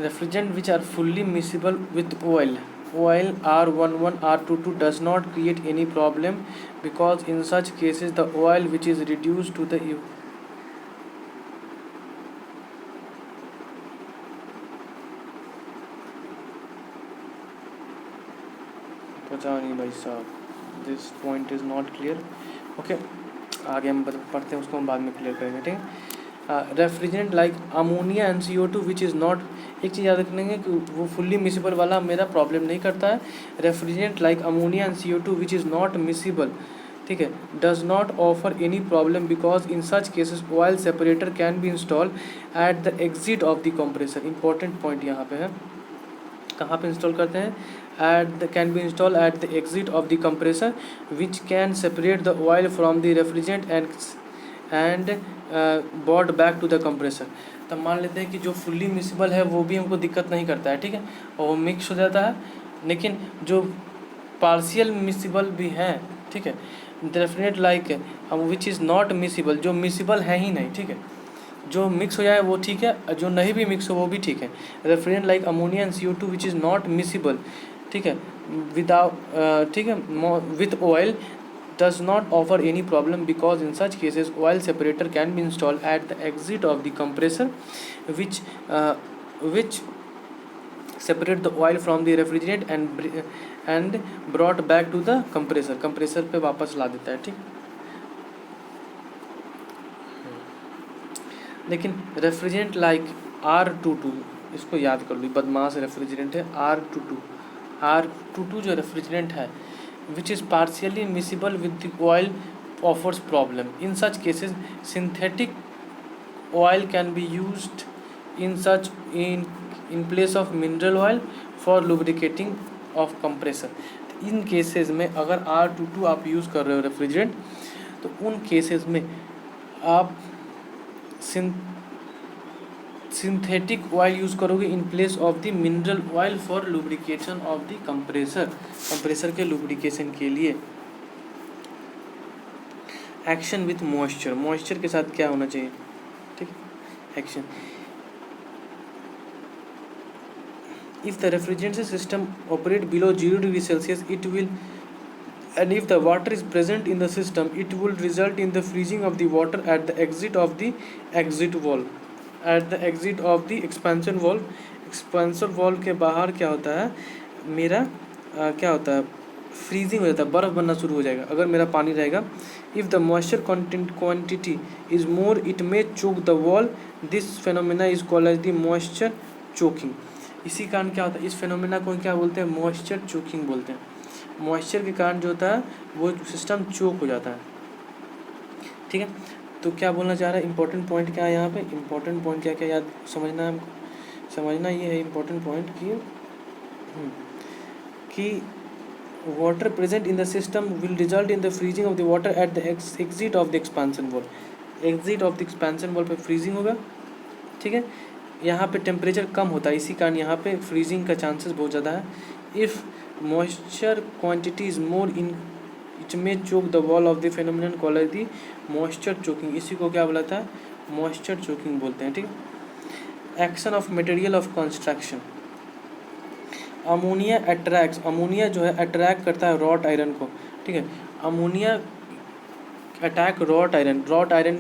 Refrigerant which are fully miscible with oil R11 R22 does not create any problem, because in such cases the oil which is reduced to the पता नहीं भाई साहब, this point is not clear. Okay, आगे हम पढ़ते हैं, उसको हम बाद में क्लियर करेंगे, ठीक है। Refrigerant like ammonia and CO2 which is not, एक चीज़ याद रखेंगे कि वो फुल्ली मिसिबल वाला मेरा प्रॉब्लम नहीं करता है। Refrigerant like ammonia and CO2 which is not miscible, ठीक है, does not offer any problem, because in such cases oil separator can be install at the exit of the compressor. Important point यहाँ पे है, कहाँ पे install करते हैं, can be install at the exit of the compressor which can separate the oil from the refrigerant and bought back to the compressor. तब मान लेते हैं कि जो फुल्ली मिसिबल है वो भी हमको दिक्कत नहीं करता है, ठीक है, और वो मिक्स हो जाता है। लेकिन जो पार्शियल मिसिबल भी हैं, ठीक है, definite like which is not miscible, जो मिसिबल है ही नहीं, ठीक है, जो मिक्स हो जाए वो ठीक है, जो नहीं भी मिक्स हो वो भी ठीक है। Refrigerant like ammonia and CO2 which is not miscible, ठीक है, विदाउट, ठीक है, with oil does not offer any problem, because in such cases oil separator can be installed at the exit of the compressor which separate the oil from the refrigerant and brought back to the compressor पे वापस ला देता है, ठीक। लेकिन refrigerant like R22, इसको याद कर लो, बदमाश रेफ्रिजरेंट है R22 जो रेफ्रिजरेंट है, which is partially miscible with the oil, offers problem. In such cases, synthetic oil can be used in place of mineral oil for lubricating of compressor. In cases में अगर R22 आप use कर रहे हो refrigerant, तो उन cases में आप सिंथेटिक ऑयल यूज़ करोगे in place of the mineral oil for lubrication of the compressor के लुब्रिकेशन के लिए। एक्शन विथ मॉइस्चर के साथ क्या होना चाहिए, ठीक है, action. If the refrigerant system operate below 0 degree Celsius it will, and if the water is present in the system it will result in the freezing of the water at the exit of the exit valve, at the exit of the expansion valve के बाहर क्या होता है मेरा क्या होता है, freezing हो जाता है, बर्फ़ बनना शुरू हो जाएगा अगर मेरा पानी रहेगा। If the moisture quantity is more it may choke the valve, this phenomena is called as the moisture choking. इसी कारण क्या होता है, इस फेनोमेना को क्या बोलते हैं, मॉइस्चर चोकिंग बोलते हैं। मॉइस्चर के कारण जो होता है वो सिस्टम चोक हो जाता है, ठीक है। तो क्या बोलना चाह रहा है, इंपॉर्टेंट पॉइंट क्या है यहाँ पे, इंपॉर्टेंट पॉइंट क्या क्या याद समझना है हमको, समझना ये है इंपॉर्टेंट पॉइंट कि कि water present in the system will result in the freezing of the water at the exit of the expansion valve. Exit of the expansion valve पे फ्रीजिंग होगा, ठीक है। यहाँ पे टेम्परेचर कम होता है, इसी कारण यहाँ पे फ्रीजिंग का चांसेस बहुत ज़्यादा है। If moisture quantity is more in it may choke the valve of the phenomenon called the moisture choking. इसी को क्या बोला था, मॉइस्चर चोकिंग बोलते हैं, ठीक है। Action of material of construction, ammonia attracts, ammonia जो है अट्रैक्ट करता है रॉट आयरन को, ठीक है। Ammonia attack wrought iron, wrought iron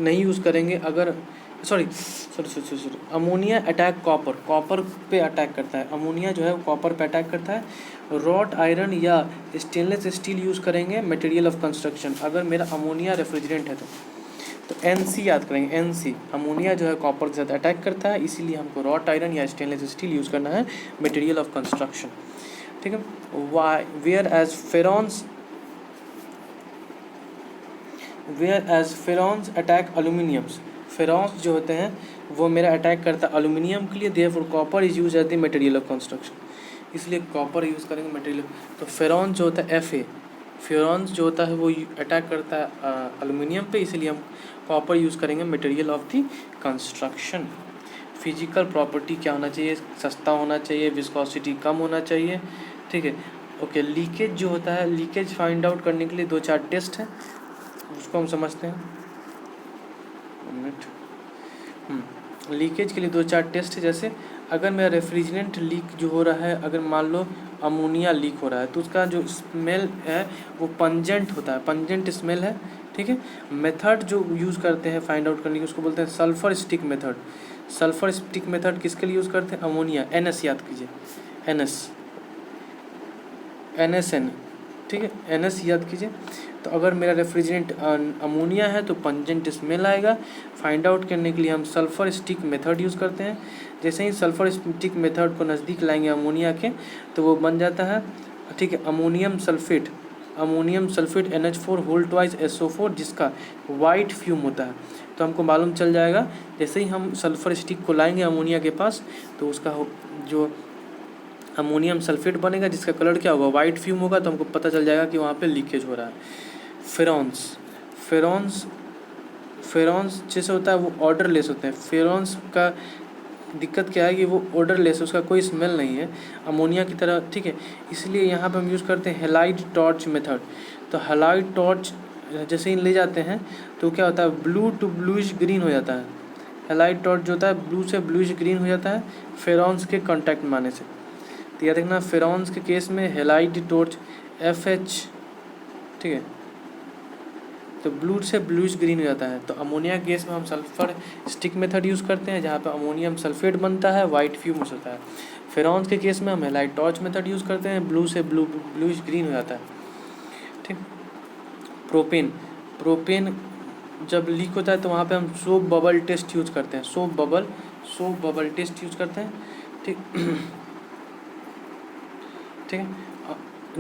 नहीं यूज़ करेंगे अगर sorry ammonia attack copper, copper पे अटैक करता है। अमोनिया जो है कॉपर पे अटैक करता है। रॉट आयरन या स्टेनलेस स्टील यूज़ करेंगे मटेरियल ऑफ कंस्ट्रक्शन, अगर मेरा अमोनिया रेफ्रिजरेंट है तो NC याद करेंगे, NC। अमोनिया जो है कॉपर के साथ अटैक करता है, इसीलिए हमको रॉट आयरन या स्टेनलेस स्टील यूज़ करना है मटेरियल ऑफ कंस्ट्रक्शन, ठीक है। वेयर एज फेरॉन्स अटैक एल्यूमिनियम्स, फेरॉन्स जो होते हैं वो मेरा अटैक करता है एल्यूमिनियम के लिए, therefore copper is use as the material of construction, इसलिए कॉपर यूज़ करेंगे मटेरियल। तो फेरॉन जो होता है Fa, फेरॉन्स जो होता है वो अटैक करता है एल्यूमिनियम पे, इसलिए हम कॉपर यूज़ करेंगे material of the construction. Physical property क्या होना चाहिए, सस्ता होना चाहिए, विस्कोसिटी कम होना चाहिए, ठीक है। ओके, लीकेज जो होता है, लीकेज फाइंड आउट करने के लिए 2-4 टेस्ट हैं, उसको हम समझते हैं। लीकेज के लिए 2-4 टेस्ट है। जैसे अगर मेरा रेफ्रिजरेंट लीक जो हो रहा है, अगर मान लो अमोनिया लीक हो रहा है, तो उसका जो स्मेल है वो पंजेंट होता है, पंजेंट स्मेल है, ठीक है। मेथड जो यूज़ करते हैं फाइंड आउट करने की, उसको बोलते हैं sulphur stick method. Sulphur stick method किसके लिए यूज़ करते हैं, अमोनिया, NS याद कीजिए, NSN, ठीक है, NS याद कीजिए। तो अगर मेरा रेफ्रिजरेंट अमोनिया है तो पंजेंट स्मेल आएगा। फाइंड आउट करने के लिए हम सल्फर स्टिक मेथड यूज़ करते हैं। जैसे ही सल्फर स्टिक मेथड को नज़दीक लाएंगे अमोनिया के, तो वो बन जाता है, ठीक है, ammonium sulphate NH4 whole twice SO4, जिसका वाइट फ्यूम होता है। तो हमको मालूम चल जाएगा, जैसे ही हम सल्फर स्टिक को लाएंगे अमोनिया के पास, तो उसका जो अमोनियम सल्फेट बनेगा, जिसका कलर क्या होगा, वाइट फ्यूम होगा, तो हमको पता चल जाएगा कि वहाँ पे लीकेज हो रहा है। फेरॉन्स जैसे होता है वो ऑर्डरलेस होते हैं। फेरॉन्स का दिक्कत क्या है कि वो ऑर्डरलेस, उसका कोई स्मेल नहीं है अमोनिया की तरह, ठीक है। इसलिए यहाँ पे हम यूज़ करते हैं हैलाइड टॉर्च मेथड। तो हैलाइड टॉर्च जैसे ही ले जाते हैं तो क्या होता है, ब्लू टू ब्लूइश ग्रीन हो जाता है। हैलाइड टॉर्च जो होता है ब्लू से ब्लूइश ग्रीन हो जाता है फेरॉन्स के कॉन्टैक्ट में आने से। तो याद रखना, फेरॉन्स के केस में हैलाइड टॉर्च FH, ठीक है, तो ब्लू से ब्लूइश ग्रीन हो जाता है। तो अमोनिया गैस में हम सल्फर स्टिक मेथड यूज़ करते हैं, जहाँ पे अमोनियम सल्फेट बनता है, वाइट फ्यूम्स होता है। फेरॉन्स के केस में हम हैलाइड टॉर्च मेथड यूज़ करते हैं, ब्लू से ब्लूइश ग्रीन हो जाता है, ठीक। प्रोपेन जब लीक होता है तो वहाँ पे हम सोप बबल टेस्ट यूज़ करते हैं, सोप बबल टेस्ट यूज़ करते हैं, ठीक ठीक है।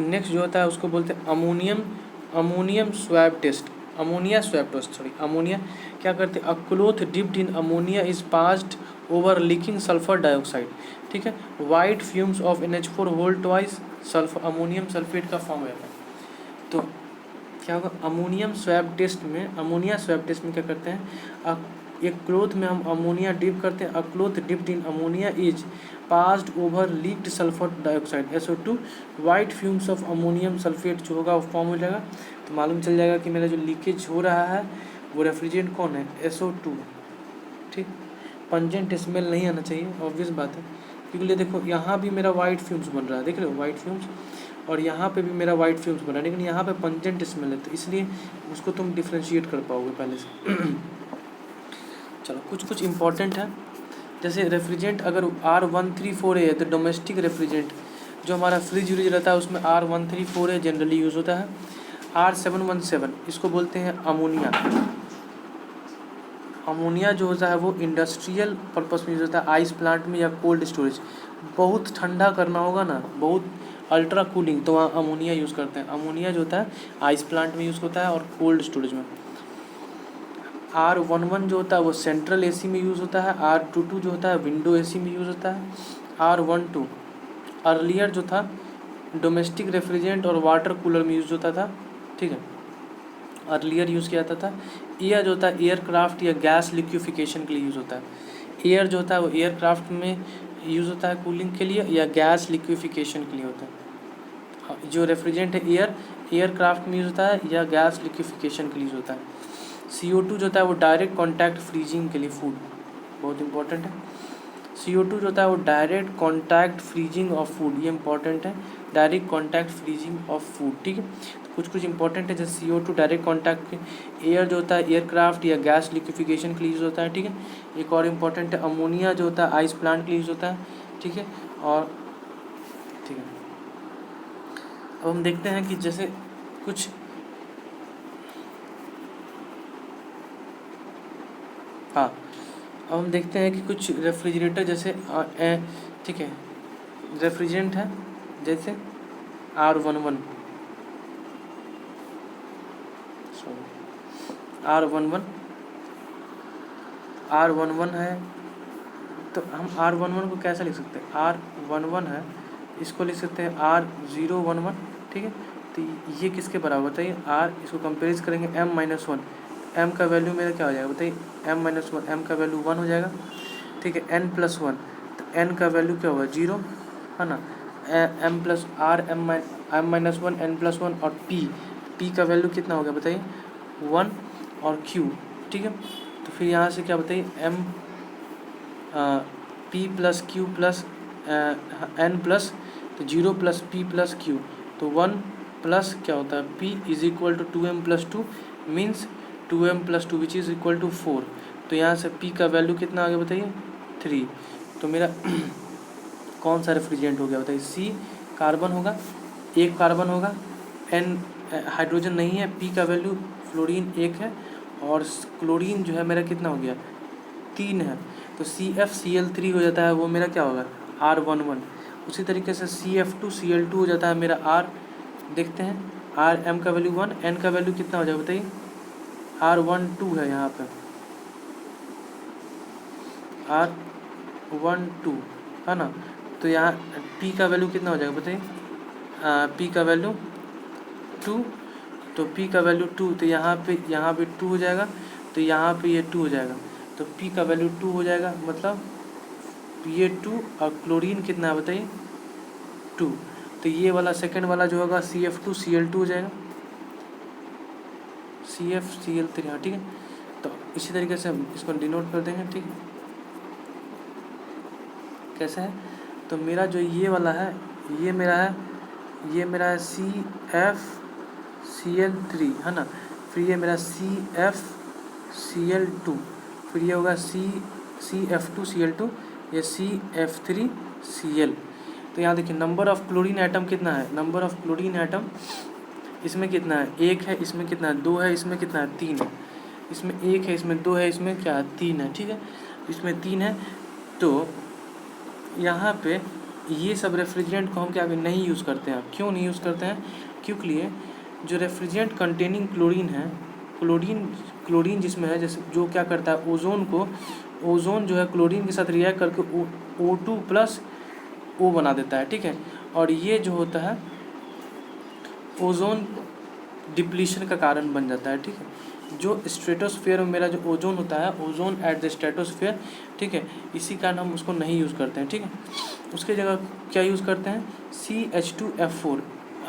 नेक्स्ट जो होता है उसको बोलते हैं अमोनियम स्वैब टेस्ट, अमोनिया क्या करते हैं, a cloth dipped in ammonia is passed over leaking sulphur dioxide, ठीक है, white fumes of NH4 whole twice sulphur, ammonium sulphate का फॉर्म हो जाता है। तो क्या होगा, अमोनिया स्वैब टेस्ट में क्या करते हैं, एक क्लॉथ में हम अमोनिया डिप करते हैं, a cloth dipped in ammonia is passed over leaked sulphur dioxide SO2, white fumes of ammonium sulphate जो होगा वो फॉर्म हो जाएगा। तो मालूम चल जाएगा कि मेरा जो लीकेज हो रहा है वो रेफ्रिजरेंट कौन है, SO2, ठीक। पंजेंट स्मेल नहीं आना चाहिए, ऑब्वियस बात है, क्योंकि देखो यहाँ भी मेरा वाइट फ्यूम्स बन रहा है, देख रहे हो वाइट फ्यूम्स, और यहाँ पे भी मेरा वाइट फ्यूम्स बन रहा है, लेकिन यहाँ पे पंजेंट स्मेल है, तो इसलिए उसको तुम डिफ्रेंशिएट कर पाओगे पहले से। चलो कुछ इंपॉर्टेंट है, जैसे रेफ्रिजरेंट अगर R134A है तो डोमेस्टिक रेफ्रिजरेंट जो हमारा फ्रिज व्रिज रहता है उसमें R134A जनरली यूज़ होता है। R717 इसको बोलते हैं अमोनिया जो होता है वो इंडस्ट्रियल पर्पस में यूज़ होता है, आइस प्लांट में या कोल्ड स्टोरेज, बहुत ठंडा करना होगा ना, बहुत अल्ट्रा कूलिंग, तो वहाँ अमोनिया यूज़ करते हैं। अमोनिया जो होता है आइस प्लांट में यूज़ होता है और कोल्ड स्टोरेज में। R11 जो होता है वो सेंट्रल AC में यूज़ होता है। R22 जो होता है विंडो AC में यूज़ होता है। R12 अर्लियर जो था डोमेस्टिक रेफ्रिजरेंट और वाटर कूलर में यूज़ होता था, ठीक है, अर्लियर यूज़ किया जाता था। एयर जो होता है एयरक्राफ्ट या गैस लिक्विफिकेशन के लिए यूज़ होता है। एयर जो होता है वो एयरक्राफ्ट में यूज़ होता है कूलिंग के लिए या गैस लिक्विफिकेशन के लिए होता है। जो रेफ्रिजरेंट है एयरक्राफ्ट में यूज़ होता है या गैस लिक्विफिकेशन के लिए यूज़ होता है। CO2 जो होता है वो डायरेक्ट कॉन्टैक्ट फ्रीजिंग के लिए, फूड बहुत इंपॉर्टेंट है। CO2 जो होता है वो direct contact freezing of food, ये इंपॉर्टेंट है, direct contact freezing of food, ठीक है। तो कुछ कुछ इंपॉर्टेंट है जैसे CO2 डायरेक्ट कॉन्टैक्ट, एयर जो होता है एयरक्राफ्ट या गैस लिक्विफिकेशन के लिए यूज़ होता है, ठीक है। एक और इम्पॉर्टेंट है अमोनिया जो होता है आइस प्लांट के लिए यूज़ होता है, ठीक है। और ठीक है, अब हम देखते हैं कि जैसे कुछ हाँ, अब हम देखते हैं कि कुछ रेफ्रिजरेटर जैसे ठीक है, रेफ्रिजरेंट है जैसे R11 R11 है। तो हम R11 को कैसे लिख सकते हैं, R11 है, इसको लिख सकते हैं R011, ठीक है। तो ये किसके बराबर बताइए, R, इसको कंपेरिज करेंगे M-1, M का वैल्यू मेरा क्या हो जाएगा बताइए, M-1, M का वैल्यू 1 हो जाएगा, ठीक है। N+1, तो N का वैल्यू क्या होगा 0, है ना। M+R, M-1, N+1 और P का वैल्यू कितना हो गया बताइए 1 और Q, ठीक है। तो फिर यहाँ से क्या बताइए P+Q+N प्लस, तो 0 + P + Q, तो 1 प्लस क्या होता है P = 2M+2 means 2M+2 which is equal to 4। तो यहाँ से P का वैल्यू कितना आ गया बताइए 3। तो मेरा कौन सा रेफ्रिजरेंट हो गया बताइए, C कार्बन होगा, एक कार्बन होगा, N हाइड्रोजन नहीं है, P का वैल्यू फ्लोरीन 1 है और क्लोरीन जो है मेरा कितना हो गया 3 है, तो CFCl3 हो जाता है, वो मेरा क्या होगा R11। उसी तरीके से CF2Cl2 हो जाता है मेरा R, देखते हैं R, M का वैल्यू 1, N का वैल्यू कितना हो जाएगा बताइए R12 है यहाँ पे, R12 है ना। तो यहाँ P का वैल्यू कितना हो जाएगा बताइए P का वैल्यू 2, तो P का वैल्यू 2, तो यहाँ पे 2 हो जाएगा, तो यहाँ पे ये 2 हो जाएगा, तो P का वैल्यू 2 हो जाएगा, मतलब ये 2 और क्लोरीन कितना है बताइए 2, तो ये वाला सेकंड वाला जो होगा CF2Cl2 हो जाएगा, CFCl3, हाँ ठीक है। तो इसी तरीके से हम इसको डिनोट कर देंगे, ठीक है, कैसे है। तो मेरा जो ये वाला है ये मेरा है CFCl3 है ना, फिर ये मेरा CFCl2, फिर ये होगा CF2Cl2, ये CF3Cl। तो यहाँ देखिए नंबर ऑफ़ क्लोरीन एटम कितना है, नंबर ऑफ़ क्लोरीन एटम इसमें कितना है 1 है, इसमें कितना है 2 है, इसमें कितना है 3 है, इसमें 1 है, इसमें 2 है, इसमें क्या है 3 है, ठीक है, इसमें 3 है। तो यहाँ पे ये सब रेफ्रिजरेंट को हम क्या नहीं यूज़ करते हैं, क्यों नहीं यूज़ करते हैं, क्योंकि लिए जो रेफ्रिजरेंट कंटेनिंग क्लोरीन है, क्लोरीन जिसमें है, जैसे जो क्या करता है ओजोन जो है क्लोरीन के साथ रिएक्ट करके O2+O बना देता है, ठीक है। और ये जो होता है ओजोन डिप्लीशन का कारण बन जाता है, ठीक है। जो स्ट्रेटोस्फीयर में मेरा जो ओजोन होता है, ओजोन एट द स्ट्रेटोस्फीयर, ठीक है, इसी कारण हम उसको नहीं यूज़ करते हैं, ठीक है। उसके जगह क्या यूज़ करते हैं CH2F4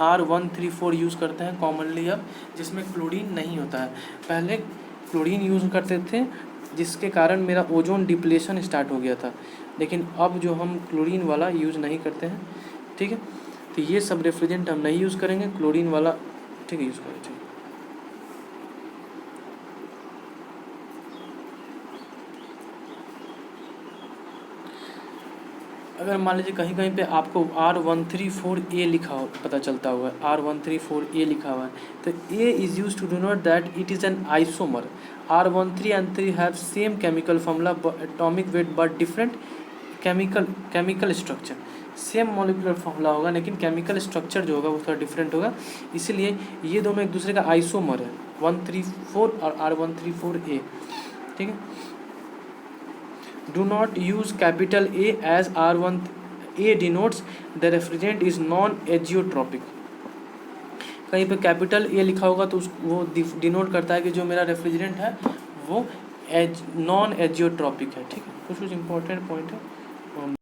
R134 यूज़ करते हैं कॉमनली अब, जिसमें क्लोरीन नहीं होता है। पहले क्लोरीन यूज़ करते थे जिसके कारण मेरा ओजोन डिप्लेशन स्टार्ट हो गया था, लेकिन अब जो हम क्लोरीन वाला यूज़ नहीं करते हैं, ठीक है। तो ये सब रेफ्रिजरेंट हम नहीं यूज़ करेंगे, क्लोरीन वाला ठीक है यूज़ करें, ठीक है। अगर मान लीजिए कहीं कहीं पे आपको R134A लिखा हो, पता चलता हुआ R134A लिखा हुआ है, तो A is use to denote that it is an isomer. R13 and 3 have same chemical formula atomic weight but different chemical structure. Same molecular formula होगा लेकिन केमिकल स्ट्रक्चर जो होगा वो थोड़ा डिफरेंट होगा, इसीलिए ये दोनों एक दूसरे का आइसोमर है, 134 और R134A, ठीक है। Do not use capital A as A denotes the refrigerant is non azeotropic. कहीं पे कैपिटल ए लिखा होगा तो वो डिनोट करता है कि जो मेरा रेफ्रिजरेंट है वो नॉन एजियोट्रॉपिक है। ठीक है, कुछ इंपॉर्टेंट पॉइंट है।